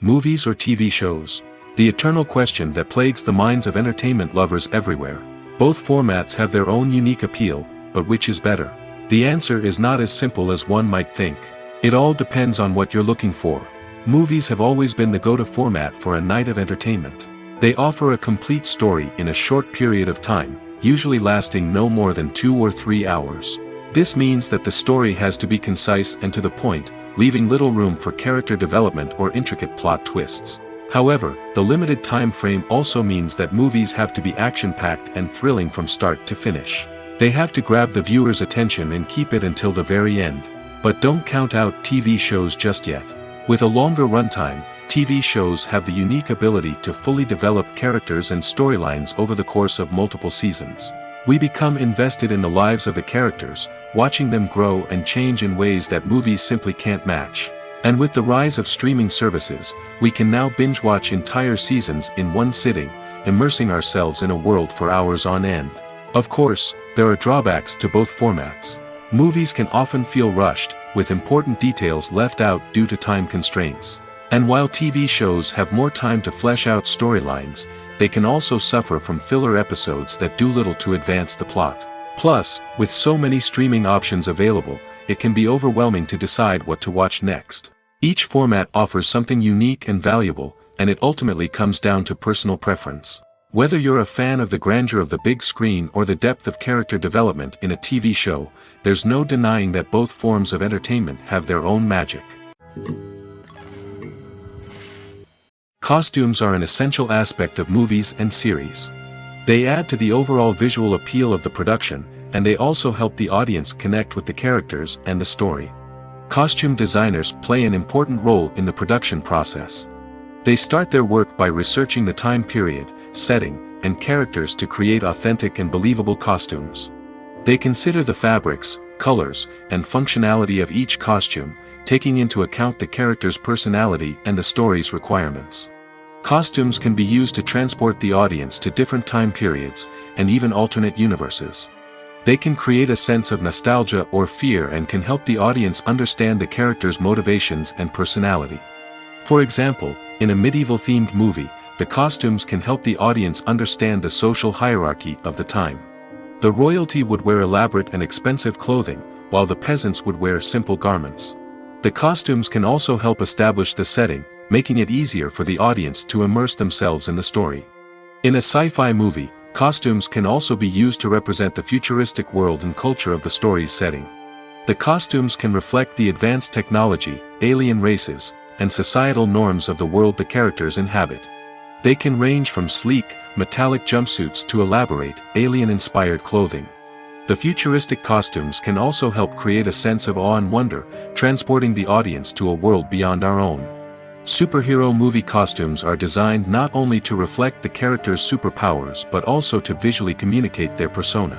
Movies or TV shows? The eternal question that plagues the minds of entertainment lovers everywhere. Both formats have their own unique appeal, but which is better? The answer is not as simple as one might think. It all depends on what you're looking for. Movies have always been the go-to format for a night of entertainment. They offer a complete story in a short period of time, usually lasting no more than 2 or 3 hours. This means that the story has to be concise and to the point, leaving little room for character development or intricate plot twists. However, the limited time frame also means that movies have to be action-packed and thrilling from start to finish. They have to grab the viewer's attention and keep it until the very end. But don't count out TV shows just yet. With a longer runtime, TV shows have the unique ability to fully develop characters and storylines over the course of multiple seasons. We become invested in the lives of the characters, watching them grow and change in ways that movies simply can't match. And with the rise of streaming services, we can now binge-watch entire seasons in one sitting, immersing ourselves in a world for hours on end. Of course, there are drawbacks to both formats. Movies can often feel rushed, with important details left out due to time constraints. And while TV shows have more time to flesh out storylines, they can also suffer from filler episodes that do little to advance the plot. Plus, with so many streaming options available, it can be overwhelming to decide what to watch next. Each format offers something unique and valuable, and it ultimately comes down to personal preference. Whether you're a fan of the grandeur of the big screen or the depth of character development in a TV show, there's no denying that both forms of entertainment have their own magic. Costumes are an essential aspect of movies and series. They add to the overall visual appeal of the production, and they also help the audience connect with the characters and the story. Costume designers play an important role in the production process. They start their work by researching the time period, setting, and characters to create authentic and believable costumes. They consider the fabrics, colors, and functionality of each costume, taking into account the character's personality and the story's requirements. Costumes can be used to transport the audience to different time periods, and even alternate universes. They can create a sense of nostalgia or fear and can help the audience understand the character's motivations and personality. For example, in a medieval-themed movie, the costumes can help the audience understand the social hierarchy of the time. The royalty would wear elaborate and expensive clothing, while the peasants would wear simple garments. The costumes can also help establish the setting, making it easier for the audience to immerse themselves in the story. In a sci-fi movie, costumes can also be used to represent the futuristic world and culture of the story's setting. The costumes can reflect the advanced technology, alien races, and societal norms of the world the characters inhabit. They can range from sleek, metallic jumpsuits to elaborate, alien-inspired clothing. The futuristic costumes can also help create a sense of awe and wonder, transporting the audience to a world beyond our own. Superhero movie costumes are designed not only to reflect the character's superpowers but also to visually communicate their persona.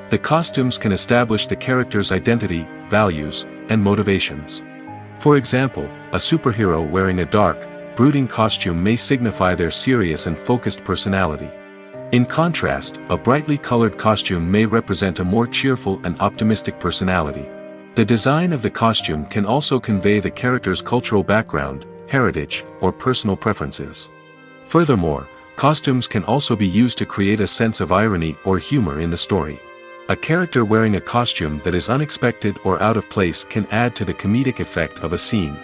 The costumes can establish the character's identity, values, and motivations. For example, a superhero wearing a dark, brooding costume may signify their serious and focused personality. In contrast, a brightly colored costume may represent a more cheerful and optimistic personality. The design of the costume can also convey the character's cultural background, heritage, or personal preferences. Furthermore, costumes can also be used to create a sense of irony or humor in the story. A character wearing a costume that is unexpected or out of place can add to the comedic effect of a scene.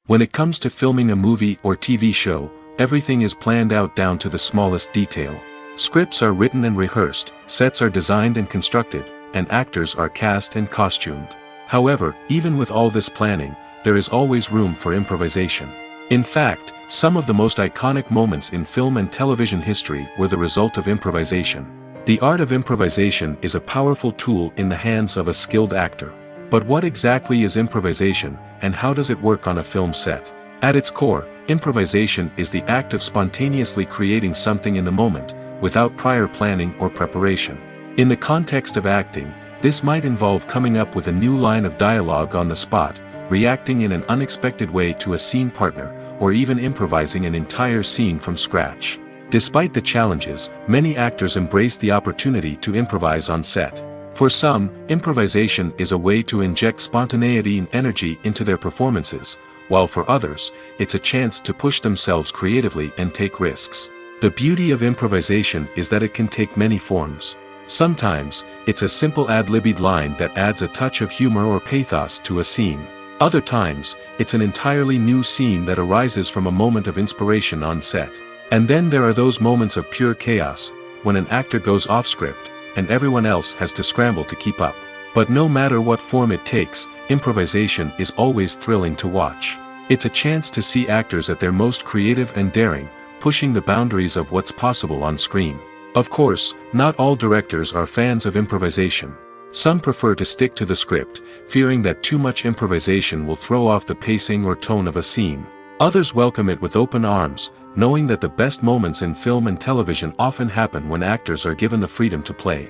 When it comes to filming a movie or TV show, everything is planned out down to the smallest detail. Scripts are written and rehearsed, sets are designed and constructed, and actors are cast and costumed. However, even with all this planning, there is always room for improvisation. In fact, some of the most iconic moments in film and television history were the result of improvisation. The art of improvisation is a powerful tool in the hands of a skilled actor. But what exactly is improvisation, and how does it work on a film set? At its core, improvisation is the act of spontaneously creating something in the moment, without prior planning or preparation. In the context of acting, this might involve coming up with a new line of dialogue on the spot, reacting in an unexpected way to a scene partner, or even improvising an entire scene from scratch. Despite the challenges, many actors embrace the opportunity to improvise on set. For some, improvisation is a way to inject spontaneity and energy into their performances, while for others, it's a chance to push themselves creatively and take risks. The beauty of improvisation is that it can take many forms. Sometimes, it's a simple ad-libbed line that adds a touch of humor or pathos to a scene. Other times, it's an entirely new scene that arises from a moment of inspiration on set. And then there are those moments of pure chaos, when an actor goes off script, and everyone else has to scramble to keep up. But no matter what form it takes, improvisation is always thrilling to watch. It's a chance to see actors at their most creative and daring, pushing the boundaries of what's possible on screen. Of course, not all directors are fans of improvisation. Some prefer to stick to the script, fearing that too much improvisation will throw off the pacing or tone of a scene. Others welcome it with open arms, knowing that the best moments in film and television often happen when actors are given the freedom to play.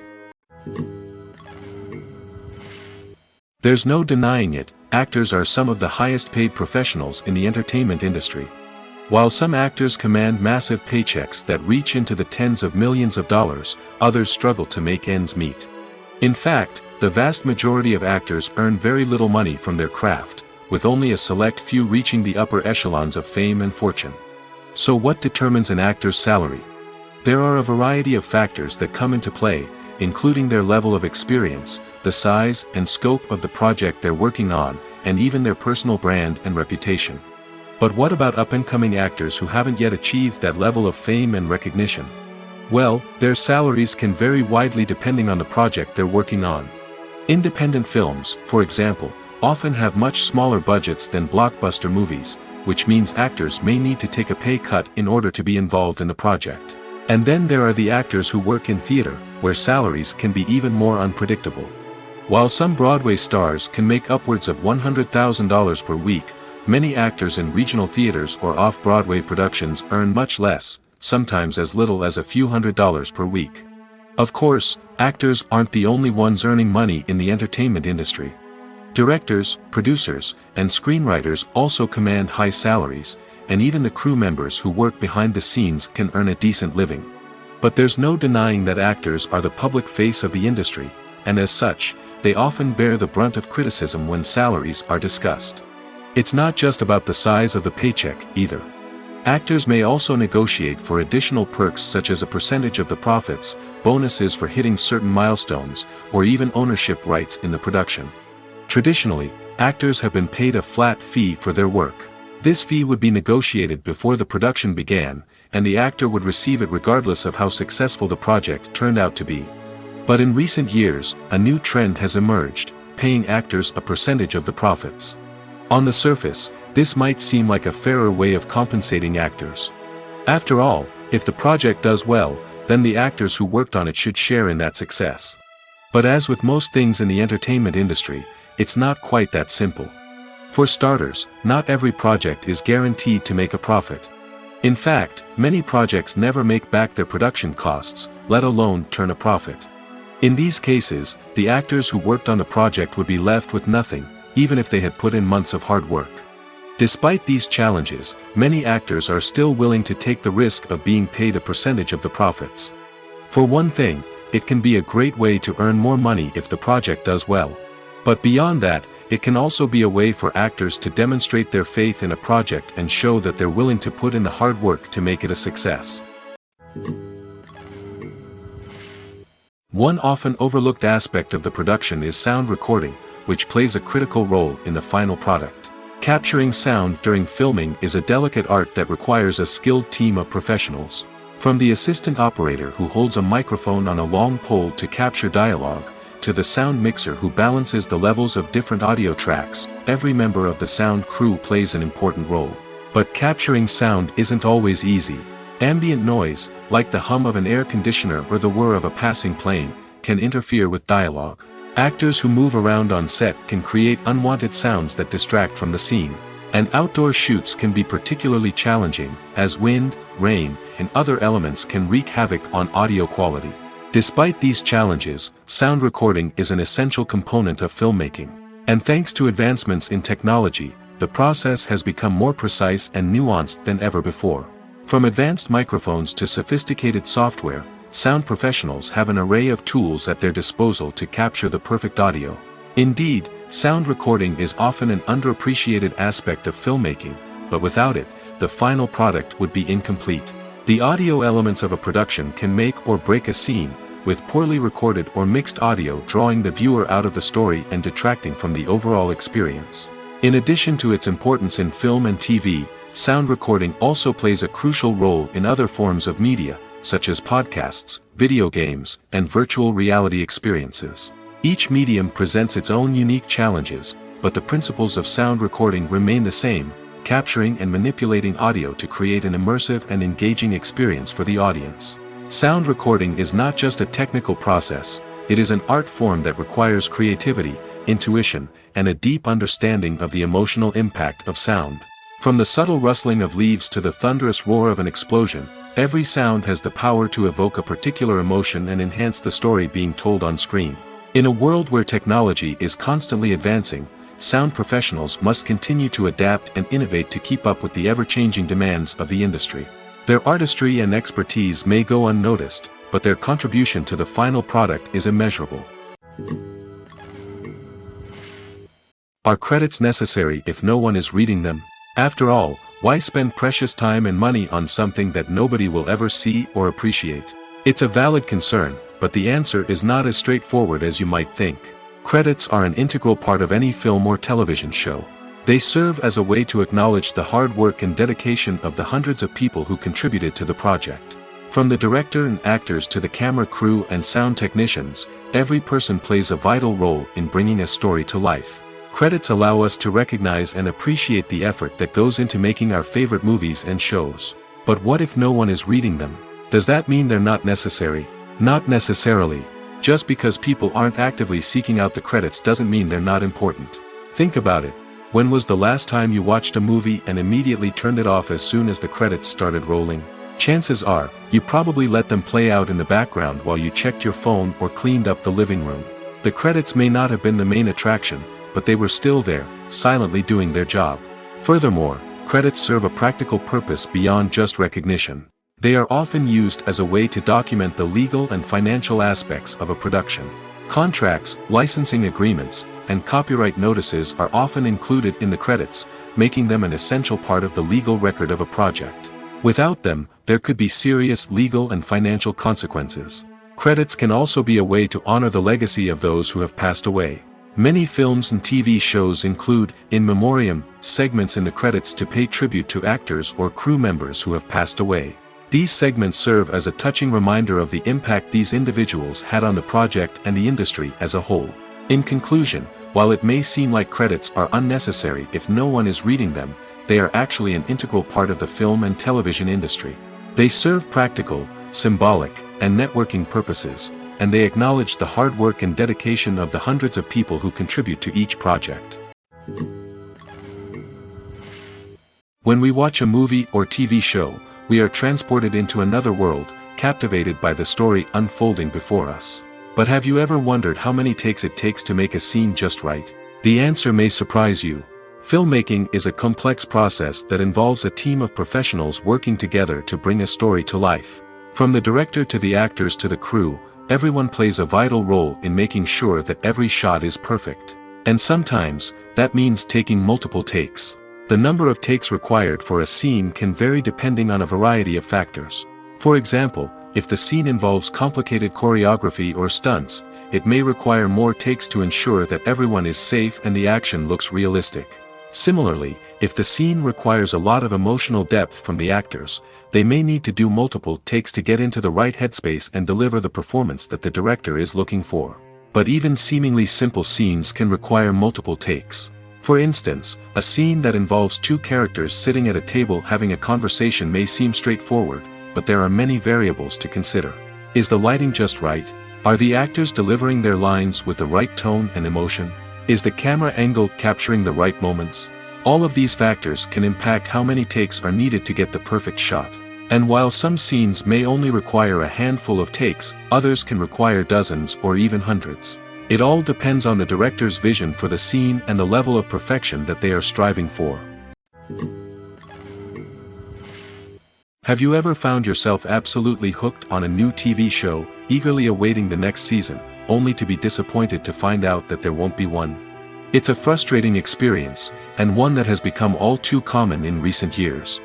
There's no denying it, actors are some of the highest paid professionals in the entertainment industry. While some actors command massive paychecks that reach into the tens of millions of dollars, others struggle to make ends meet. In fact, the vast majority of actors earn very little money from their craft, with only a select few reaching the upper echelons of fame and fortune. So what determines an actor's salary? There are a variety of factors that come into play, including their level of experience, the size and scope of the project they're working on, and even their personal brand and reputation. But what about up-and-coming actors who haven't yet achieved that level of fame and recognition? Well, their salaries can vary widely depending on the project they're working on. Independent films, for example, often have much smaller budgets than blockbuster movies, which means actors may need to take a pay cut in order to be involved in the project. And then there are the actors who work in theater, where salaries can be even more unpredictable. While some Broadway stars can make upwards of $100,000 per week, many actors in regional theaters or off-Broadway productions earn much less, sometimes as little as a few $100s per week. Of course, actors aren't the only ones earning money in the entertainment industry. Directors, producers, and screenwriters also command high salaries, and even the crew members who work behind the scenes can earn a decent living. But there's no denying that actors are the public face of the industry, and as such, they often bear the brunt of criticism when salaries are discussed. It's not just about the size of the paycheck, either. Actors may also negotiate for additional perks such as a percentage of the profits, bonuses for hitting certain milestones, or even ownership rights in the production. Traditionally, actors have been paid a flat fee for their work. This fee would be negotiated before the production began, and the actor would receive it regardless of how successful the project turned out to be. But in recent years, a new trend has emerged, paying actors a percentage of the profits. On the surface, this might seem like a fairer way of compensating actors. After all, if the project does well, then the actors who worked on it should share in that success. But as with most things in the entertainment industry, it's not quite that simple. For starters, not every project is guaranteed to make a profit. In fact, many projects never make back their production costs, let alone turn a profit. In these cases, the actors who worked on the project would be left with nothing, even if they had put in months of hard work. Despite these challenges, many actors are still willing to take the risk of being paid a percentage of the profits. For one thing, it can be a great way to earn more money if the project does well. But beyond that, it can also be a way for actors to demonstrate their faith in a project and show that they're willing to put in the hard work to make it a success. One often overlooked aspect of the production is sound recording, which plays a critical role in the final product. Capturing sound during filming is a delicate art that requires a skilled team of professionals. From the assistant operator who holds a microphone on a long pole to capture dialogue, to the sound mixer who balances the levels of different audio tracks, every member of the sound crew plays an important role. But capturing sound isn't always easy. Ambient noise, like the hum of an air conditioner or the whir of a passing plane, can interfere with dialogue. Actors who move around on set can create unwanted sounds that distract from the scene. And outdoor shoots can be particularly challenging, as wind, rain, and other elements can wreak havoc on audio quality. Despite these challenges, sound recording is an essential component of filmmaking. And thanks to advancements in technology, the process has become more precise and nuanced than ever before. From advanced microphones to sophisticated software, sound professionals have an array of tools at their disposal to capture the perfect audio. Indeed, sound recording is often an underappreciated aspect of filmmaking, but without it, the final product would be incomplete. The audio elements of a production can make or break a scene, with poorly recorded or mixed audio drawing the viewer out of the story and detracting from the overall experience. In addition to its importance in film and TV, sound recording also plays a crucial role in other forms of media, such as podcasts, video games, and virtual reality experiences. Each medium presents its own unique challenges, but the principles of sound recording remain the same, capturing and manipulating audio to create an immersive and engaging experience for the audience. Sound recording is not just a technical process, it is an art form that requires creativity, intuition, and a deep understanding of the emotional impact of sound. From the subtle rustling of leaves to the thunderous roar of an explosion, every sound has the power to evoke a particular emotion and enhance the story being told on screen. In a world where technology is constantly advancing, sound professionals must continue to adapt and innovate to keep up with the ever-changing demands of the industry. Their artistry and expertise may go unnoticed, but their contribution to the final product is immeasurable. Are credits necessary if no one is reading them? After all, why spend precious time and money on something that nobody will ever see or appreciate? It's a valid concern, but the answer is not as straightforward as you might think. Credits are an integral part of any film or television show. They serve as a way to acknowledge the hard work and dedication of the hundreds of people who contributed to the project. From the director and actors to the camera crew and sound technicians, every person plays a vital role in bringing a story to life. Credits allow us to recognize and appreciate the effort that goes into making our favorite movies and shows. But what if no one is reading them? Does that mean they're not necessary? Not necessarily. Just because people aren't actively seeking out the credits doesn't mean they're not important. Think about it. When was the last time you watched a movie and immediately turned it off as soon as the credits started rolling? Chances are, you probably let them play out in the background while you checked your phone or cleaned up the living room. The credits may not have been the main attraction, but they were still there, silently doing their job. Furthermore, credits serve a practical purpose beyond just recognition. They are often used as a way to document the legal and financial aspects of a production. Contracts, licensing agreements, and copyright notices are often included in the credits, making them an essential part of the legal record of a project. Without them, there could be serious legal and financial consequences. Credits can also be a way to honor the legacy of those who have passed away. Many films and TV shows include, in memoriam, segments in the credits to pay tribute to actors or crew members who have passed away. These segments serve as a touching reminder of the impact these individuals had on the project and the industry as a whole. In conclusion, while it may seem like credits are unnecessary if no one is reading them, they are actually an integral part of the film and television industry. They serve practical, symbolic, and networking purposes, and they acknowledge the hard work and dedication of the hundreds of people who contribute to each project. When we watch a movie or TV show, we are transported into another world, captivated by the story unfolding before us. But have you ever wondered how many takes it takes to make a scene just right? The answer may surprise you. Filmmaking is a complex process that involves a team of professionals working together to bring a story to life. From the director to the actors to the crew, everyone plays a vital role in making sure that every shot is perfect. And sometimes, that means taking multiple takes. The number of takes required for a scene can vary depending on a variety of factors. For example, if the scene involves complicated choreography or stunts, it may require more takes to ensure that everyone is safe and the action looks realistic. Similarly, if the scene requires a lot of emotional depth from the actors, they may need to do multiple takes to get into the right headspace and deliver the performance that the director is looking for. But even seemingly simple scenes can require multiple takes. For instance, a scene that involves two characters sitting at a table having a conversation may seem straightforward, but there are many variables to consider. Is the lighting just right? Are the actors delivering their lines with the right tone and emotion? Is the camera angle capturing the right moments? All of these factors can impact how many takes are needed to get the perfect shot. And while some scenes may only require a handful of takes, others can require dozens or even hundreds. It all depends on the director's vision for the scene and the level of perfection that they are striving for. Have you ever found yourself absolutely hooked on a new TV show, eagerly awaiting the next season, only to be disappointed to find out that there won't be one? It's a frustrating experience, and one that has become all too common in recent years.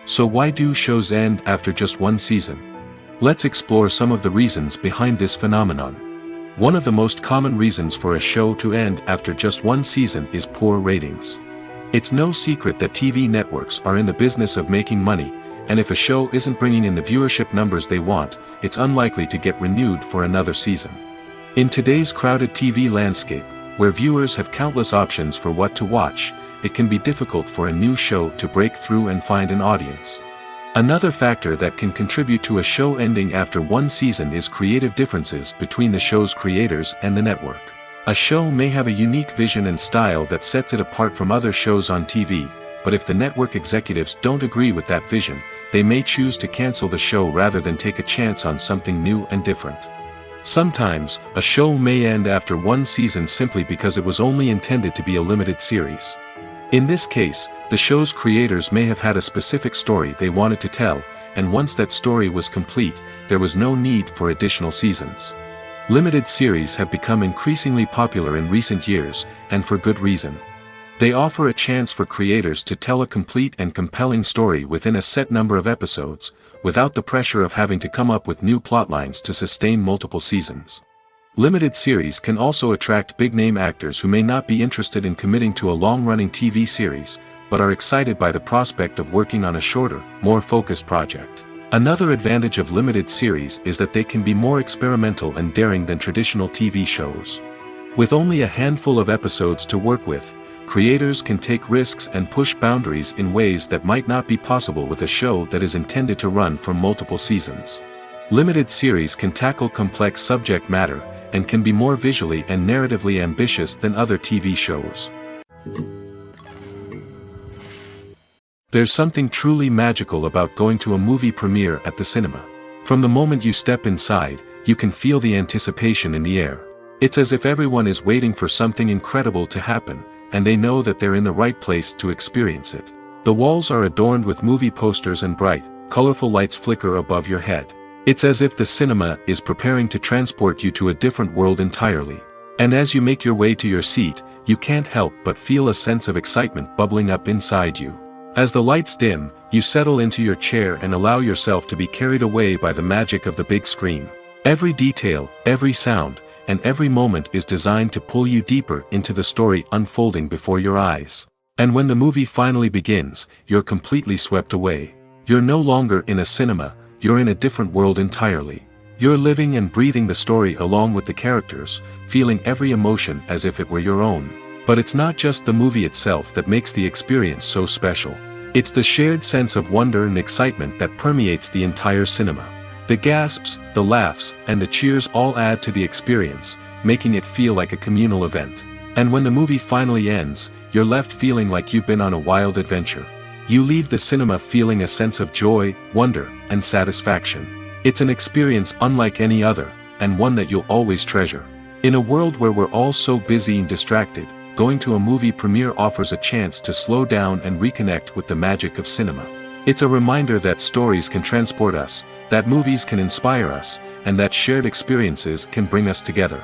So why do shows end after just one season? Let's explore some of the reasons behind this phenomenon. One of the most common reasons for a show to end after just one season is poor ratings. It's no secret that TV networks are in the business of making money, and if a show isn't bringing in the viewership numbers they want, it's unlikely to get renewed for another season. In today's crowded TV landscape, where viewers have countless options for what to watch, it can be difficult for a new show to break through and find an audience. Another factor that can contribute to a show ending after one season is creative differences between the show's creators and the network. A show may have a unique vision and style that sets it apart from other shows on TV, but if the network executives don't agree with that vision, they may choose to cancel the show rather than take a chance on something new and different. Sometimes, a show may end after one season simply because it was only intended to be a limited series. In this case, the show's creators may have had a specific story they wanted to tell, and once that story was complete, there was no need for additional seasons. Limited series have become increasingly popular in recent years, and for good reason. They offer a chance for creators to tell a complete and compelling story within a set number of episodes, without the pressure of having to come up with new plotlines to sustain multiple seasons. Limited series can also attract big-name actors who may not be interested in committing to a long-running TV series, but are excited by the prospect of working on a shorter, more focused project. Another advantage of limited series is that they can be more experimental and daring than traditional TV shows. With only a handful of episodes to work with, creators can take risks and push boundaries in ways that might not be possible with a show that is intended to run for multiple seasons. Limited series can tackle complex subject matter, and can be more visually and narratively ambitious than other TV shows. There's something truly magical about going to a movie premiere at the cinema. From the moment you step inside, you can feel the anticipation in the air. It's as if everyone is waiting for something incredible to happen, and they know that they're in the right place to experience it. The walls are adorned with movie posters and bright, colorful lights flicker above your head. It's as if the cinema is preparing to transport you to a different world entirely. And as you make your way to your seat, you can't help but feel a sense of excitement bubbling up inside you. As the lights dim, you settle into your chair and allow yourself to be carried away by the magic of the big screen. Every detail, every sound, and every moment is designed to pull you deeper into the story unfolding before your eyes. And when the movie finally begins, you're completely swept away. You're no longer in a cinema, you're in a different world entirely. You're living and breathing the story along with the characters, feeling every emotion as if it were your own. But it's not just the movie itself that makes the experience so special. It's the shared sense of wonder and excitement that permeates the entire cinema. The gasps, the laughs, and the cheers all add to the experience, making it feel like a communal event. And when the movie finally ends, you're left feeling like you've been on a wild adventure. You leave the cinema feeling a sense of joy, wonder, and satisfaction. It's an experience unlike any other, and one that you'll always treasure. In a world where we're all so busy and distracted, going to a movie premiere offers a chance to slow down and reconnect with the magic of cinema. It's a reminder that stories can transport us, that movies can inspire us, and that shared experiences can bring us together.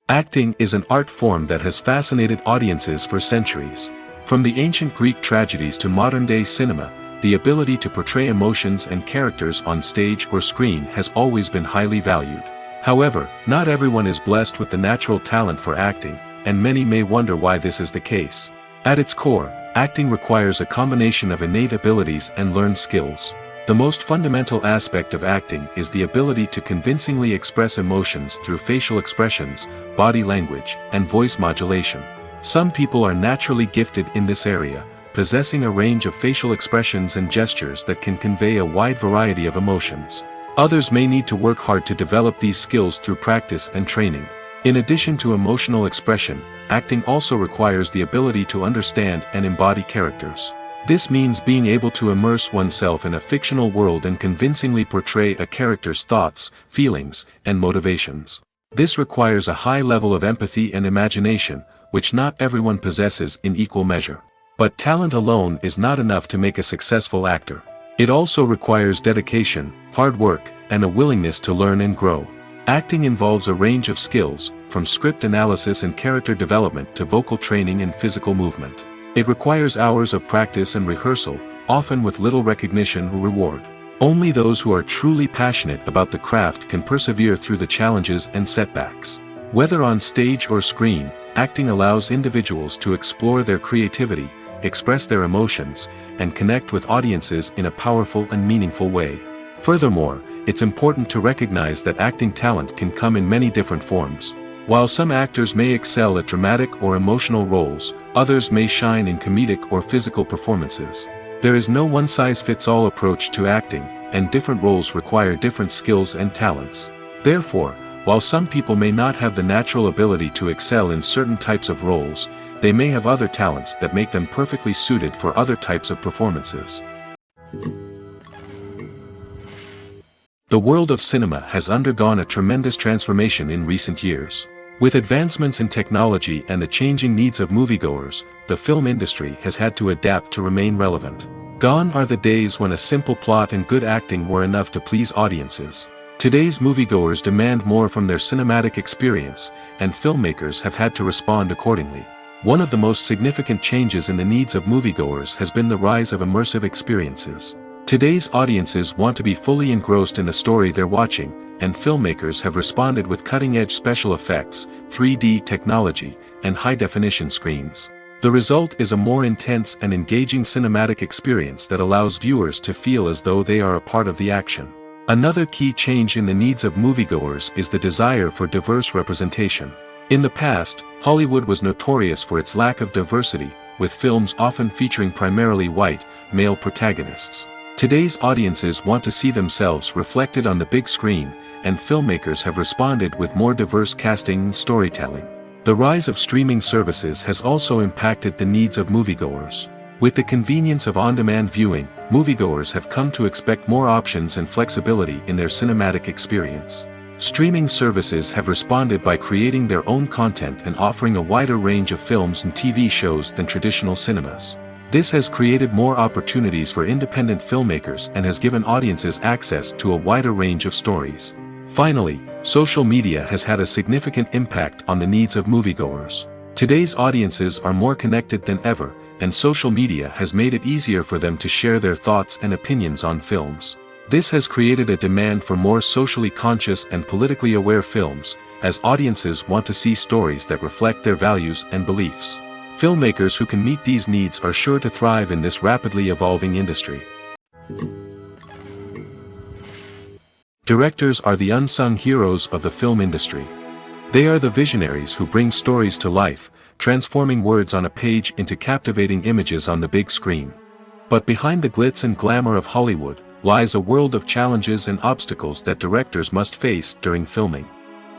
Acting is an art form that has fascinated audiences for centuries. From the ancient Greek tragedies to modern-day cinema, the ability to portray emotions and characters on stage or screen has always been highly valued. However, not everyone is blessed with the natural talent for acting, and many may wonder why this is the case. At its core, acting requires a combination of innate abilities and learned skills. The most fundamental aspect of acting is the ability to convincingly express emotions through facial expressions, body language, and voice modulation. Some people are naturally gifted in this area, possessing a range of facial expressions and gestures that can convey a wide variety of emotions. Others may need to work hard to develop these skills through practice and training. In addition to emotional expression, acting also requires the ability to understand and embody characters. This means being able to immerse oneself in a fictional world and convincingly portray a character's thoughts, feelings, and motivations. This requires a high level of empathy and imagination, which not everyone possesses in equal measure. But talent alone is not enough to make a successful actor. It also requires dedication, hard work, and a willingness to learn and grow. Acting involves a range of skills, from script analysis and character development to vocal training and physical movement. It requires hours of practice and rehearsal, often with little recognition or reward. Only those who are truly passionate about the craft can persevere through the challenges and setbacks. Whether on stage or screen, acting allows individuals to explore their creativity, express their emotions, and connect with audiences in a powerful and meaningful way. Furthermore, it's important to recognize that acting talent can come in many different forms. While some actors may excel at dramatic or emotional roles, others may shine in comedic or physical performances. There is no one-size-fits-all approach to acting, and different roles require different skills and talents. Therefore, while some people may not have the natural ability to excel in certain types of roles, they may have other talents that make them perfectly suited for other types of performances. The world of cinema has undergone a tremendous transformation in recent years. With advancements in technology and the changing needs of moviegoers, the film industry has had to adapt to remain relevant. Gone are the days when a simple plot and good acting were enough to please audiences. Today's moviegoers demand more from their cinematic experience, and filmmakers have had to respond accordingly. One of the most significant changes in the needs of moviegoers has been the rise of immersive experiences. Today's audiences want to be fully engrossed in the story they're watching, and filmmakers have responded with cutting-edge special effects, 3D technology, and high-definition screens. The result is a more intense and engaging cinematic experience that allows viewers to feel as though they are a part of the action. Another key change in the needs of moviegoers is the desire for diverse representation. In the past, Hollywood was notorious for its lack of diversity, with films often featuring primarily white, male protagonists. Today's audiences want to see themselves reflected on the big screen, and filmmakers have responded with more diverse casting and storytelling. The rise of streaming services has also impacted the needs of moviegoers. With the convenience of on-demand viewing, moviegoers have come to expect more options and flexibility in their cinematic experience. Streaming services have responded by creating their own content and offering a wider range of films and TV shows than traditional cinemas. This has created more opportunities for independent filmmakers and has given audiences access to a wider range of stories. Finally, social media has had a significant impact on the needs of moviegoers. Today's audiences are more connected than ever, and social media has made it easier for them to share their thoughts and opinions on films. This has created a demand for more socially conscious and politically aware films, as audiences want to see stories that reflect their values and beliefs. Filmmakers who can meet these needs are sure to thrive in this rapidly evolving industry. Directors are the unsung heroes of the film industry. They are the visionaries who bring stories to life, transforming words on a page into captivating images on the big screen. But behind the glitz and glamour of Hollywood lies a world of challenges and obstacles that directors must face during filming.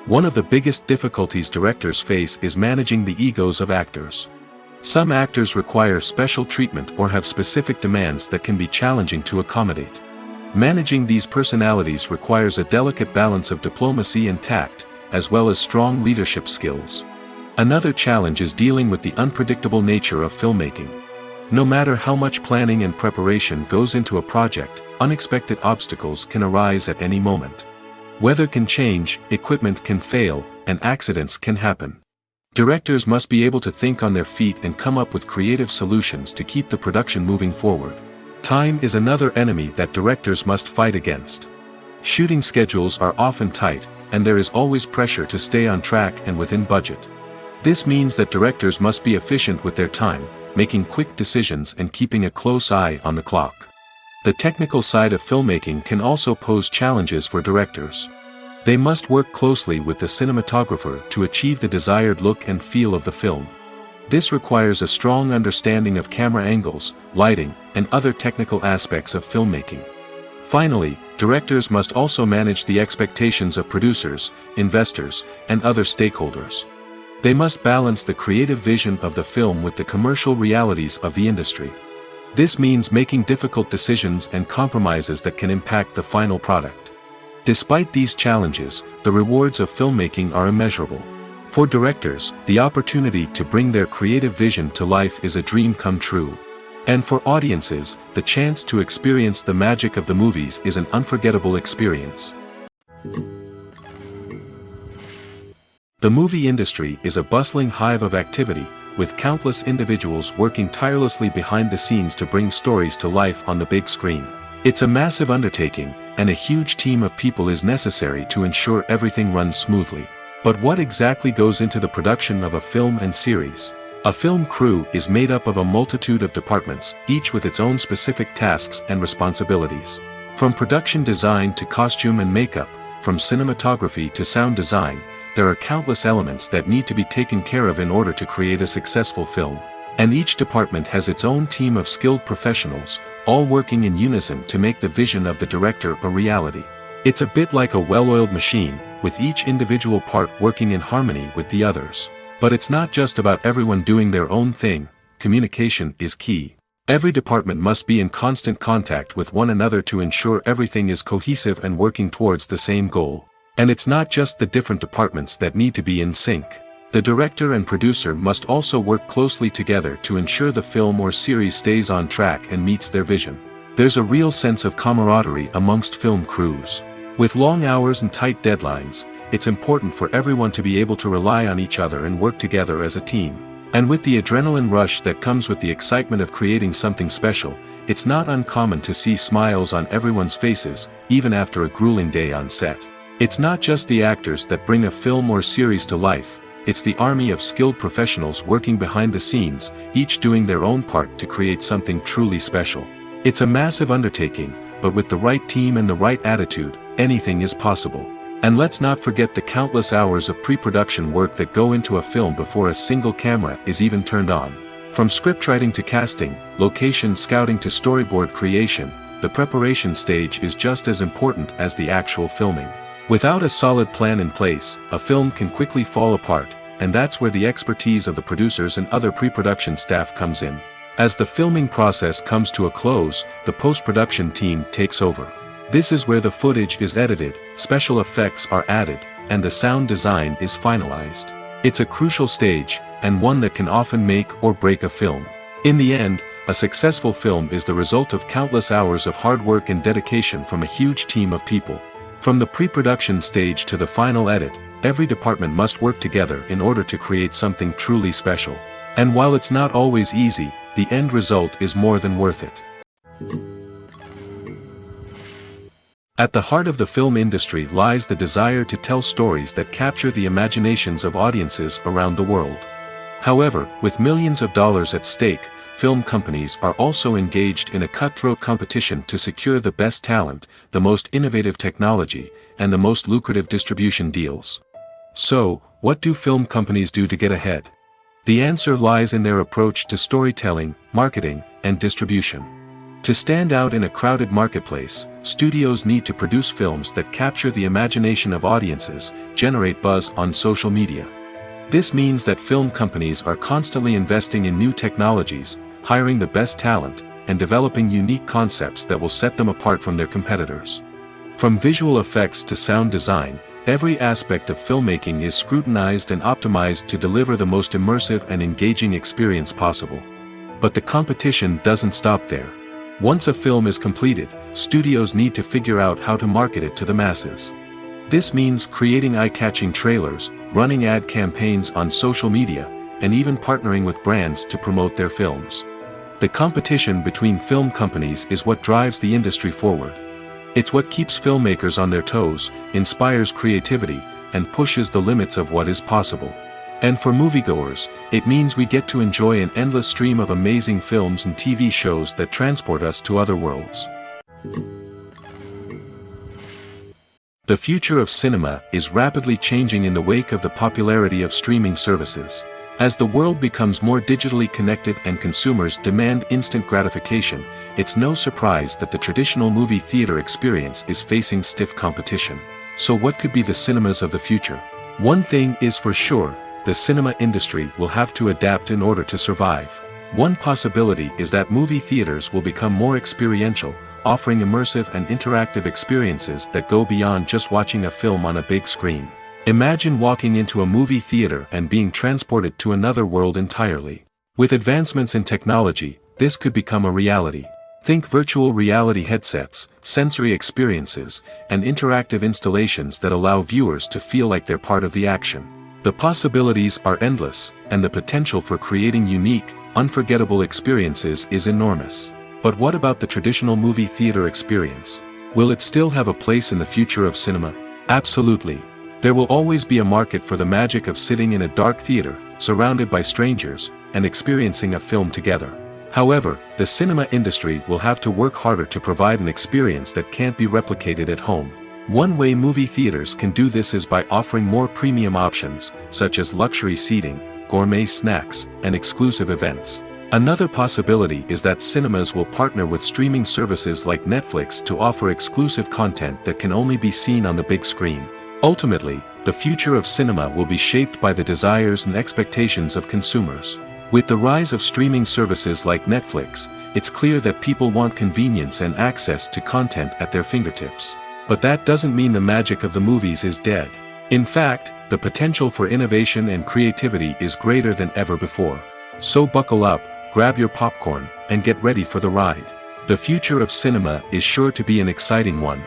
One of the biggest difficulties directors face is managing the egos of actors. Some actors require special treatment or have specific demands that can be challenging to accommodate. Managing these personalities requires a delicate balance of diplomacy and tact, as well as strong leadership skills. Another challenge is dealing with the unpredictable nature of filmmaking. No matter how much planning and preparation goes into a project, unexpected obstacles can arise at any moment. Weather can change, equipment can fail, and accidents can happen. Directors must be able to think on their feet and come up with creative solutions to keep the production moving forward. Time is another enemy that directors must fight against. Shooting schedules are often tight, and there is always pressure to stay on track and within budget. This means that directors must be efficient with their time, making quick decisions and keeping a close eye on the clock. The technical side of filmmaking can also pose challenges for directors. They must work closely with the cinematographer to achieve the desired look and feel of the film. This requires a strong understanding of camera angles, lighting, and other technical aspects of filmmaking. Finally, directors must also manage the expectations of producers, investors, and other stakeholders. They must balance the creative vision of the film with the commercial realities of the industry. This means making difficult decisions and compromises that can impact the final product. Despite these challenges, the rewards of filmmaking are immeasurable. For directors, the opportunity to bring their creative vision to life is a dream come true. And for audiences, the chance to experience the magic of the movies is an unforgettable experience. The movie industry is a bustling hive of activity, with countless individuals working tirelessly behind the scenes to bring stories to life on the big screen. It's a massive undertaking, and a huge team of people is necessary to ensure everything runs smoothly. But what exactly goes into the production of a film and series? A film crew is made up of a multitude of departments, each with its own specific tasks and responsibilities. From production design to costume and makeup, from cinematography to sound design, there are countless elements that need to be taken care of in order to create a successful film. And each department has its own team of skilled professionals, all working in unison to make the vision of the director a reality. It's a bit like a well-oiled machine, with each individual part working in harmony with the others. But it's not just about everyone doing their own thing. Communication is key. Every department must be in constant contact with one another to ensure everything is cohesive and working towards the same goal. And it's not just the different departments that need to be in sync. The director and producer must also work closely together to ensure the film or series stays on track and meets their vision. There's a real sense of camaraderie amongst film crews. With long hours and tight deadlines, it's important for everyone to be able to rely on each other and work together as a team. And with the adrenaline rush that comes with the excitement of creating something special, it's not uncommon to see smiles on everyone's faces, even after a grueling day on set. It's not just the actors that bring a film or series to life, it's the army of skilled professionals working behind the scenes, each doing their own part to create something truly special. It's a massive undertaking, but with the right team and the right attitude, anything is possible. And let's not forget the countless hours of pre-production work that go into a film before a single camera is even turned on. From scriptwriting to casting, location scouting to storyboard creation, the preparation stage is just as important as the actual filming. Without a solid plan in place, a film can quickly fall apart, and that's where the expertise of the producers and other pre-production staff comes in. As the filming process comes to a close, the post-production team takes over. This is where the footage is edited, special effects are added, and the sound design is finalized. It's a crucial stage, and one that can often make or break a film. In the end, a successful film is the result of countless hours of hard work and dedication from a huge team of people. From the pre-production stage to the final edit, every department must work together in order to create something truly special. And while it's not always easy, the end result is more than worth it. At the heart of the film industry lies the desire to tell stories that capture the imaginations of audiences around the world. However, with millions of dollars at stake, film companies are also engaged in a cutthroat competition to secure the best talent, the most innovative technology, and the most lucrative distribution deals. So, what do film companies do to get ahead? The answer lies in their approach to storytelling, marketing, and distribution. To stand out in a crowded marketplace, studios need to produce films that capture the imagination of audiences, generate buzz on social media. This means that film companies are constantly investing in new technologies, hiring the best talent, and developing unique concepts that will set them apart from their competitors. From visual effects to sound design, every aspect of filmmaking is scrutinized and optimized to deliver the most immersive and engaging experience possible. But the competition doesn't stop there. Once a film is completed, studios need to figure out how to market it to the masses. This means creating eye-catching trailers, running ad campaigns on social media, and even partnering with brands to promote their films. The competition between film companies is what drives the industry forward. It's what keeps filmmakers on their toes, inspires creativity, and pushes the limits of what is possible. And for moviegoers, it means we get to enjoy an endless stream of amazing films and TV shows that transport us to other worlds. The future of cinema is rapidly changing in the wake of the popularity of streaming services. As the world becomes more digitally connected and consumers demand instant gratification, it's no surprise that the traditional movie theater experience is facing stiff competition. So what could be the cinemas of the future? One thing is for sure, the cinema industry will have to adapt in order to survive. One possibility is that movie theaters will become more experiential, offering immersive and interactive experiences that go beyond just watching a film on a big screen. Imagine walking into a movie theater and being transported to another world entirely. With advancements in technology, this could become a reality. Think virtual reality headsets, sensory experiences, and interactive installations that allow viewers to feel like they're part of the action. The possibilities are endless, and the potential for creating unique, unforgettable experiences is enormous. But what about the traditional movie theater experience? Will it still have a place in the future of cinema? Absolutely. There will always be a market for the magic of sitting in a dark theater, surrounded by strangers, and experiencing a film together. However, the cinema industry will have to work harder to provide an experience that can't be replicated at home. One way movie theaters can do this is by offering more premium options, such as luxury seating, gourmet snacks, and exclusive events. Another possibility is that cinemas will partner with streaming services like Netflix to offer exclusive content that can only be seen on the big screen. Ultimately, the future of cinema will be shaped by the desires and expectations of consumers. With the rise of streaming services like Netflix, it's clear that people want convenience and access to content at their fingertips. But that doesn't mean the magic of the movies is dead. In fact, the potential for innovation and creativity is greater than ever before. So buckle up, grab your popcorn, and get ready for the ride. The future of cinema is sure to be an exciting one.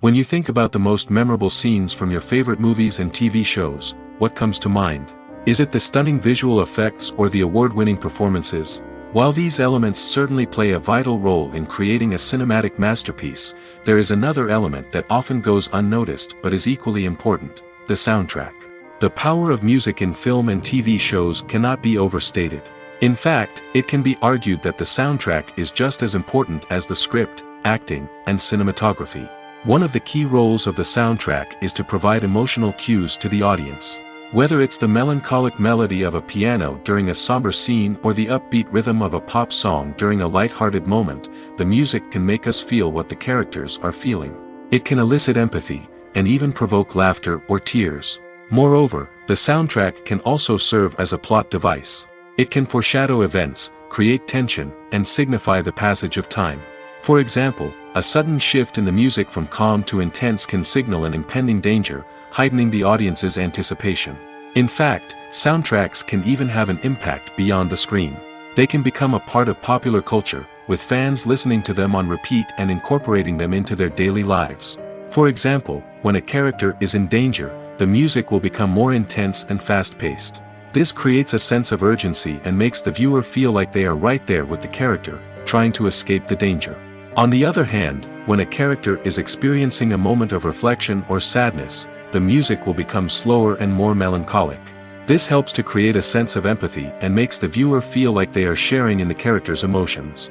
When you think about the most memorable scenes from your favorite movies and TV shows, what comes to mind? Is it the stunning visual effects or the award-winning performances? While these elements certainly play a vital role in creating a cinematic masterpiece, there is another element that often goes unnoticed but is equally important: the soundtrack. The power of music in film and TV shows cannot be overstated. In fact, it can be argued that the soundtrack is just as important as the script, acting, and cinematography. One of the key roles of the soundtrack is to provide emotional cues to the audience. Whether it's the melancholic melody of a piano during a somber scene or the upbeat rhythm of a pop song during a light-hearted moment, the music can make us feel what the characters are feeling. It can elicit empathy, and even provoke laughter or tears. Moreover, the soundtrack can also serve as a plot device. It can foreshadow events, create tension, and signify the passage of time. For example, a sudden shift in the music from calm to intense can signal an impending danger, heightening the audience's anticipation. In fact, soundtracks can even have an impact beyond the screen. They can become a part of popular culture, with fans listening to them on repeat and incorporating them into their daily lives. For example, when a character is in danger, the music will become more intense and fast-paced. This creates a sense of urgency and makes the viewer feel like they are right there with the character, trying to escape the danger. On the other hand, when a character is experiencing a moment of reflection or sadness, the music will become slower and more melancholic. This helps to create a sense of empathy and makes the viewer feel like they are sharing in the character's emotions.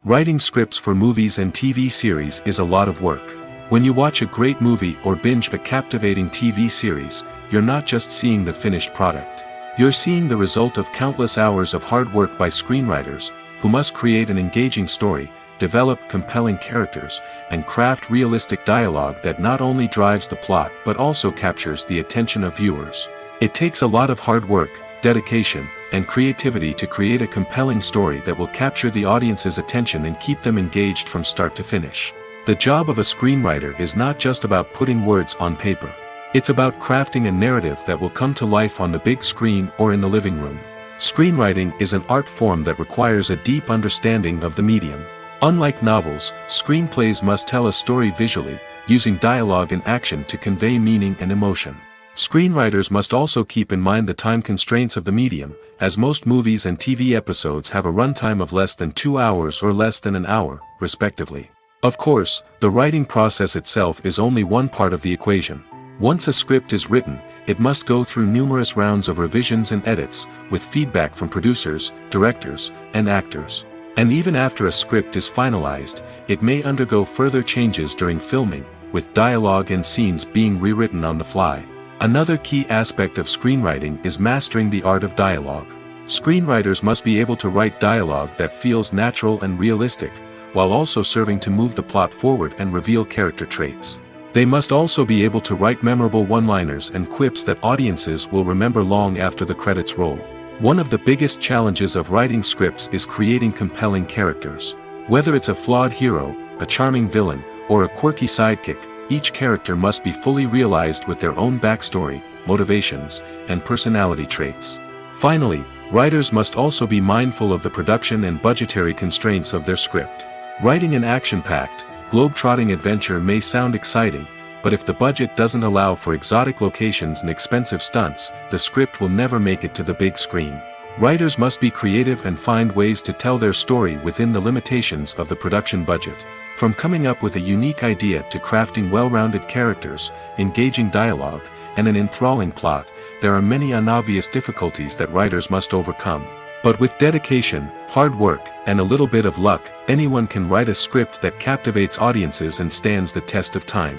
Writing scripts for movies and TV series is a lot of work. When you watch a great movie or binge a captivating TV series, you're not just seeing the finished product. You're seeing the result of countless hours of hard work by screenwriters, who must create an engaging story, develop compelling characters, and craft realistic dialogue that not only drives the plot but also captures the attention of viewers. It takes a lot of hard work, dedication, and creativity to create a compelling story that will capture the audience's attention and keep them engaged from start to finish. The job of a screenwriter is not just about putting words on paper. It's about crafting a narrative that will come to life on the big screen or in the living room. Screenwriting is an art form that requires a deep understanding of the medium. Unlike novels, screenplays must tell a story visually, using dialogue and action to convey meaning and emotion. Screenwriters must also keep in mind the time constraints of the medium, as most movies and TV episodes have a runtime of less than 2 hours or less than an hour, respectively. Of course, the writing process itself is only one part of the equation. Once a script is written, it must go through numerous rounds of revisions and edits, with feedback from producers, directors, and actors. And even after a script is finalized, it may undergo further changes during filming, with dialogue and scenes being rewritten on the fly. Another key aspect of screenwriting is mastering the art of dialogue. Screenwriters must be able to write dialogue that feels natural and realistic, while also serving to move the plot forward and reveal character traits. They must also be able to write memorable one-liners and quips that audiences will remember long after the credits roll. One of the biggest challenges of writing scripts is creating compelling characters. Whether it's a flawed hero, a charming villain, or a quirky sidekick, each character must be fully realized with their own backstory, motivations, and personality traits. Finally, writers must also be mindful of the production and budgetary constraints of their script. Writing an action-packed, globe-trotting adventure may sound exciting, but if the budget doesn't allow for exotic locations and expensive stunts, the script will never make it to the big screen. Writers must be creative and find ways to tell their story within the limitations of the production budget. From coming up with a unique idea to crafting well-rounded characters, engaging dialogue, and an enthralling plot, there are many unobvious difficulties that writers must overcome. But with dedication, hard work, and a little bit of luck, anyone can write a script that captivates audiences and stands the test of time.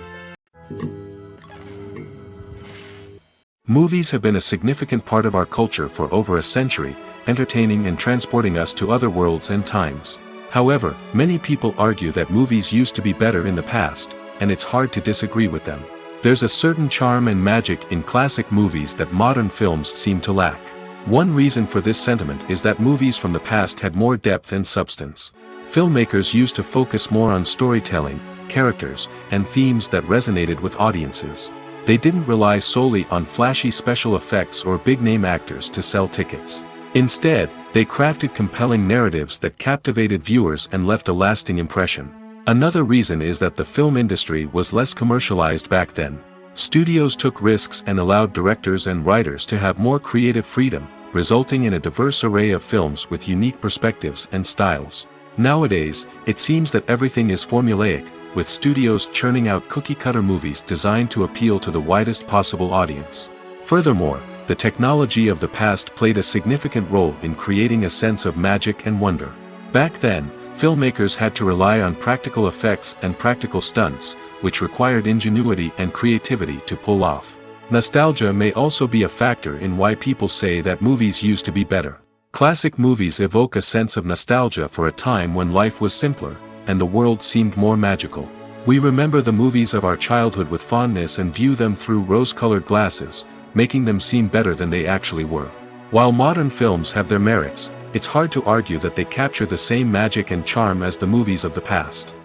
Movies have been a significant part of our culture for over a century, entertaining and transporting us to other worlds and times. However, many people argue that movies used to be better in the past, and it's hard to disagree with them. There's a certain charm and magic in classic movies that modern films seem to lack. One reason for this sentiment is that movies from the past had more depth and substance. Filmmakers used to focus more on storytelling, characters, and themes that resonated with audiences. They didn't rely solely on flashy special effects or big-name actors to sell tickets. Instead, they crafted compelling narratives that captivated viewers and left a lasting impression. Another reason is that the film industry was less commercialized back then. Studios took risks and allowed directors and writers to have more creative freedom, resulting in a diverse array of films with unique perspectives and styles. Nowadays, it seems that everything is formulaic, with studios churning out cookie-cutter movies designed to appeal to the widest possible audience. Furthermore, the technology of the past played a significant role in creating a sense of magic and wonder. Back then, filmmakers had to rely on practical effects and practical stunts, which required ingenuity and creativity to pull off. Nostalgia may also be a factor in why people say that movies used to be better. Classic movies evoke a sense of nostalgia for a time when life was simpler, and the world seemed more magical. We remember the movies of our childhood with fondness and view them through rose-colored glasses, making them seem better than they actually were. While modern films have their merits, it's hard to argue that they capture the same magic and charm as the movies of the past.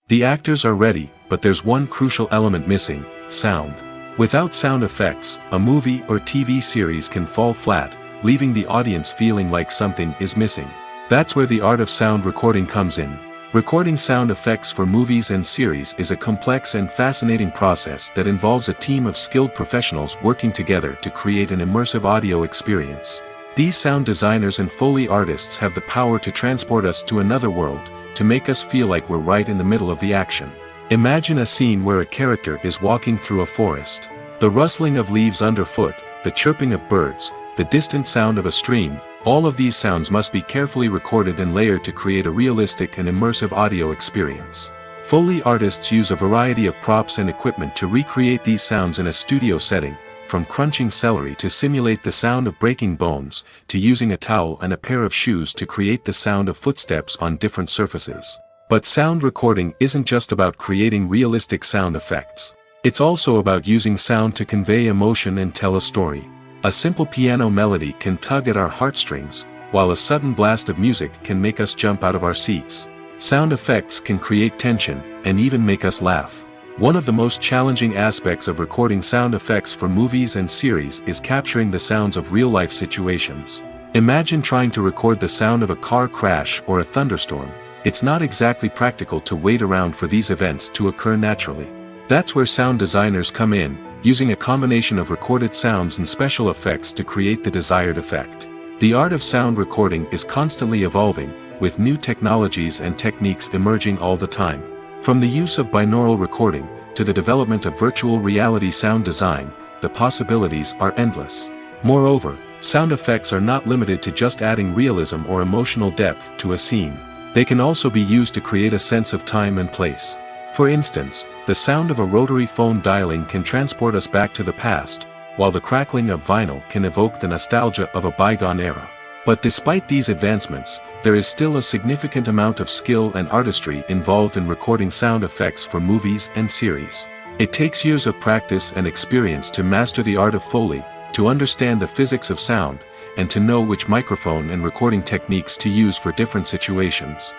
The actors are ready, but there's one crucial element missing: sound. Without sound effects, a movie or TV series can fall flat, leaving the audience feeling like something is missing. That's where the art of sound recording comes in. Recording sound effects for movies and series is a complex and fascinating process that involves a team of skilled professionals working together to create an immersive audio experience. These sound designers and Foley artists have the power to transport us to another world, to make us feel like we're right in the middle of the action. Imagine a scene where a character is walking through a forest. The rustling of leaves underfoot, the chirping of birds, the distant sound of a stream, all of these sounds must be carefully recorded and layered to create a realistic and immersive audio experience. Foley artists use a variety of props and equipment to recreate these sounds in a studio setting, from crunching celery to simulate the sound of breaking bones, to using a towel and a pair of shoes to create the sound of footsteps on different surfaces. But sound recording isn't just about creating realistic sound effects. It's also about using sound to convey emotion and tell a story. A simple piano melody can tug at our heartstrings, while a sudden blast of music can make us jump out of our seats. Sound effects can create tension, and even make us laugh. One of the most challenging aspects of recording sound effects for movies and series is capturing the sounds of real-life situations. Imagine trying to record the sound of a car crash or a thunderstorm. It's not exactly practical to wait around for these events to occur naturally. That's where sound designers come in, using a combination of recorded sounds and special effects to create the desired effect. The art of sound recording is constantly evolving, with new technologies and techniques emerging all the time. From the use of binaural recording, to the development of virtual reality sound design, the possibilities are endless. Moreover, sound effects are not limited to just adding realism or emotional depth to a scene. They can also be used to create a sense of time and place. For instance, the sound of a rotary phone dialing can transport us back to the past, while the crackling of vinyl can evoke the nostalgia of a bygone era. But despite these advancements, there is still a significant amount of skill and artistry involved in recording sound effects for movies and series. It takes years of practice and experience to master the art of Foley, to understand the physics of sound, and to know which microphone and recording techniques to use for different situations.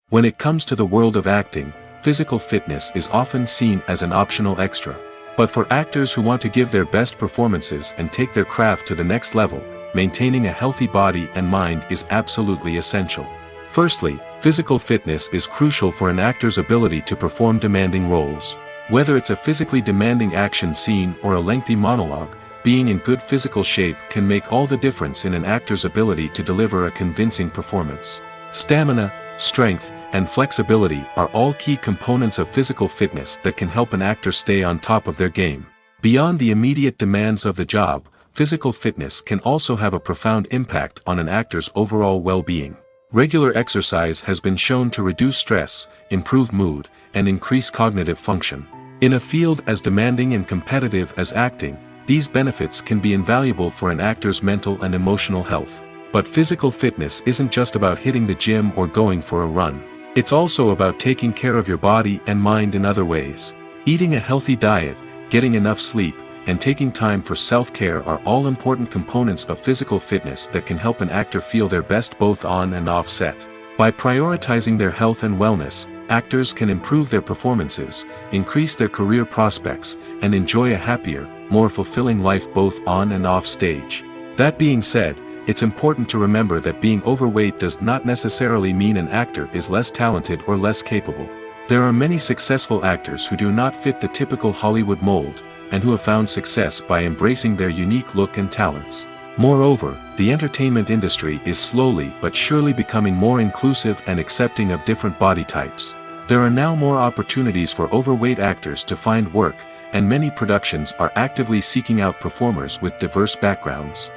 When it comes to the world of acting, physical fitness is often seen as an optional extra. But for actors who want to give their best performances and take their craft to the next level, maintaining a healthy body and mind is absolutely essential. Firstly, physical fitness is crucial for an actor's ability to perform demanding roles. Whether it's a physically demanding action scene or a lengthy monologue, being in good physical shape can make all the difference in an actor's ability to deliver a convincing performance. Stamina, strength, and flexibility are all key components of physical fitness that can help an actor stay on top of their game. Beyond the immediate demands of the job, physical fitness can also have a profound impact on an actor's overall well-being. Regular exercise has been shown to reduce stress, improve mood, and increase cognitive function. In a field as demanding and competitive as acting, these benefits can be invaluable for an actor's mental and emotional health. But physical fitness isn't just about hitting the gym or going for a run. It's also about taking care of your body and mind in other ways. Eating a healthy diet, getting enough sleep, and taking time for self-care are all important components of physical fitness that can help an actor feel their best both on and off set. By prioritizing their health and wellness, actors can improve their performances, increase their career prospects, and enjoy a happier, more fulfilling life both on and off stage. That being said, it's important to remember that being overweight does not necessarily mean an actor is less talented or less capable. There are many successful actors who do not fit the typical Hollywood mold, and who have found success by embracing their unique look and talents. Moreover, the entertainment industry is slowly but surely becoming more inclusive and accepting of different body types. There are now more opportunities for overweight actors to find work, and many productions are actively seeking out performers with diverse backgrounds.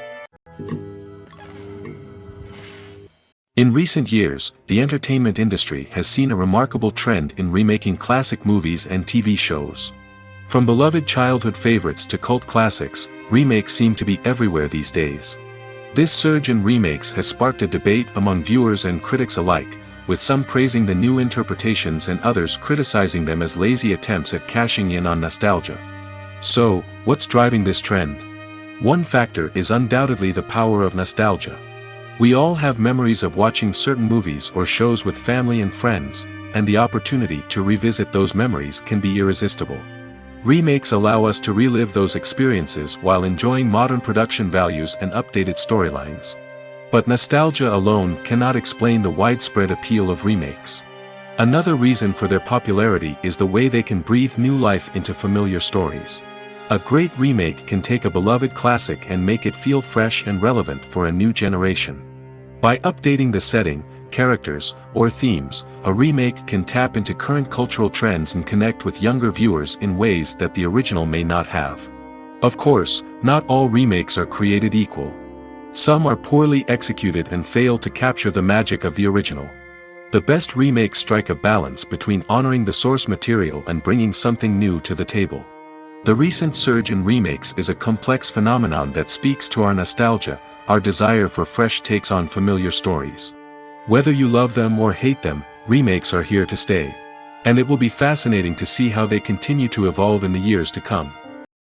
In recent years, the entertainment industry has seen a remarkable trend in remaking classic movies and TV shows. From beloved childhood favorites to cult classics, remakes seem to be everywhere these days. This surge in remakes has sparked a debate among viewers and critics alike, with some praising the new interpretations and others criticizing them as lazy attempts at cashing in on nostalgia. So, what's driving this trend? One factor is undoubtedly the power of nostalgia. We all have memories of watching certain movies or shows with family and friends, and the opportunity to revisit those memories can be irresistible. Remakes allow us to relive those experiences while enjoying modern production values and updated storylines. But nostalgia alone cannot explain the widespread appeal of remakes. Another reason for their popularity is the way they can breathe new life into familiar stories. A great remake can take a beloved classic and make it feel fresh and relevant for a new generation. By updating the setting, characters, or themes, a remake can tap into current cultural trends and connect with younger viewers in ways that the original may not have. Of course, not all remakes are created equal. Some are poorly executed and fail to capture the magic of the original. The best remakes strike a balance between honoring the source material and bringing something new to the table. The recent surge in remakes is a complex phenomenon that speaks to our nostalgia, our desire for fresh takes on familiar stories. Whether you love them or hate them, remakes are here to stay. And it will be fascinating to see how they continue to evolve in the years to come.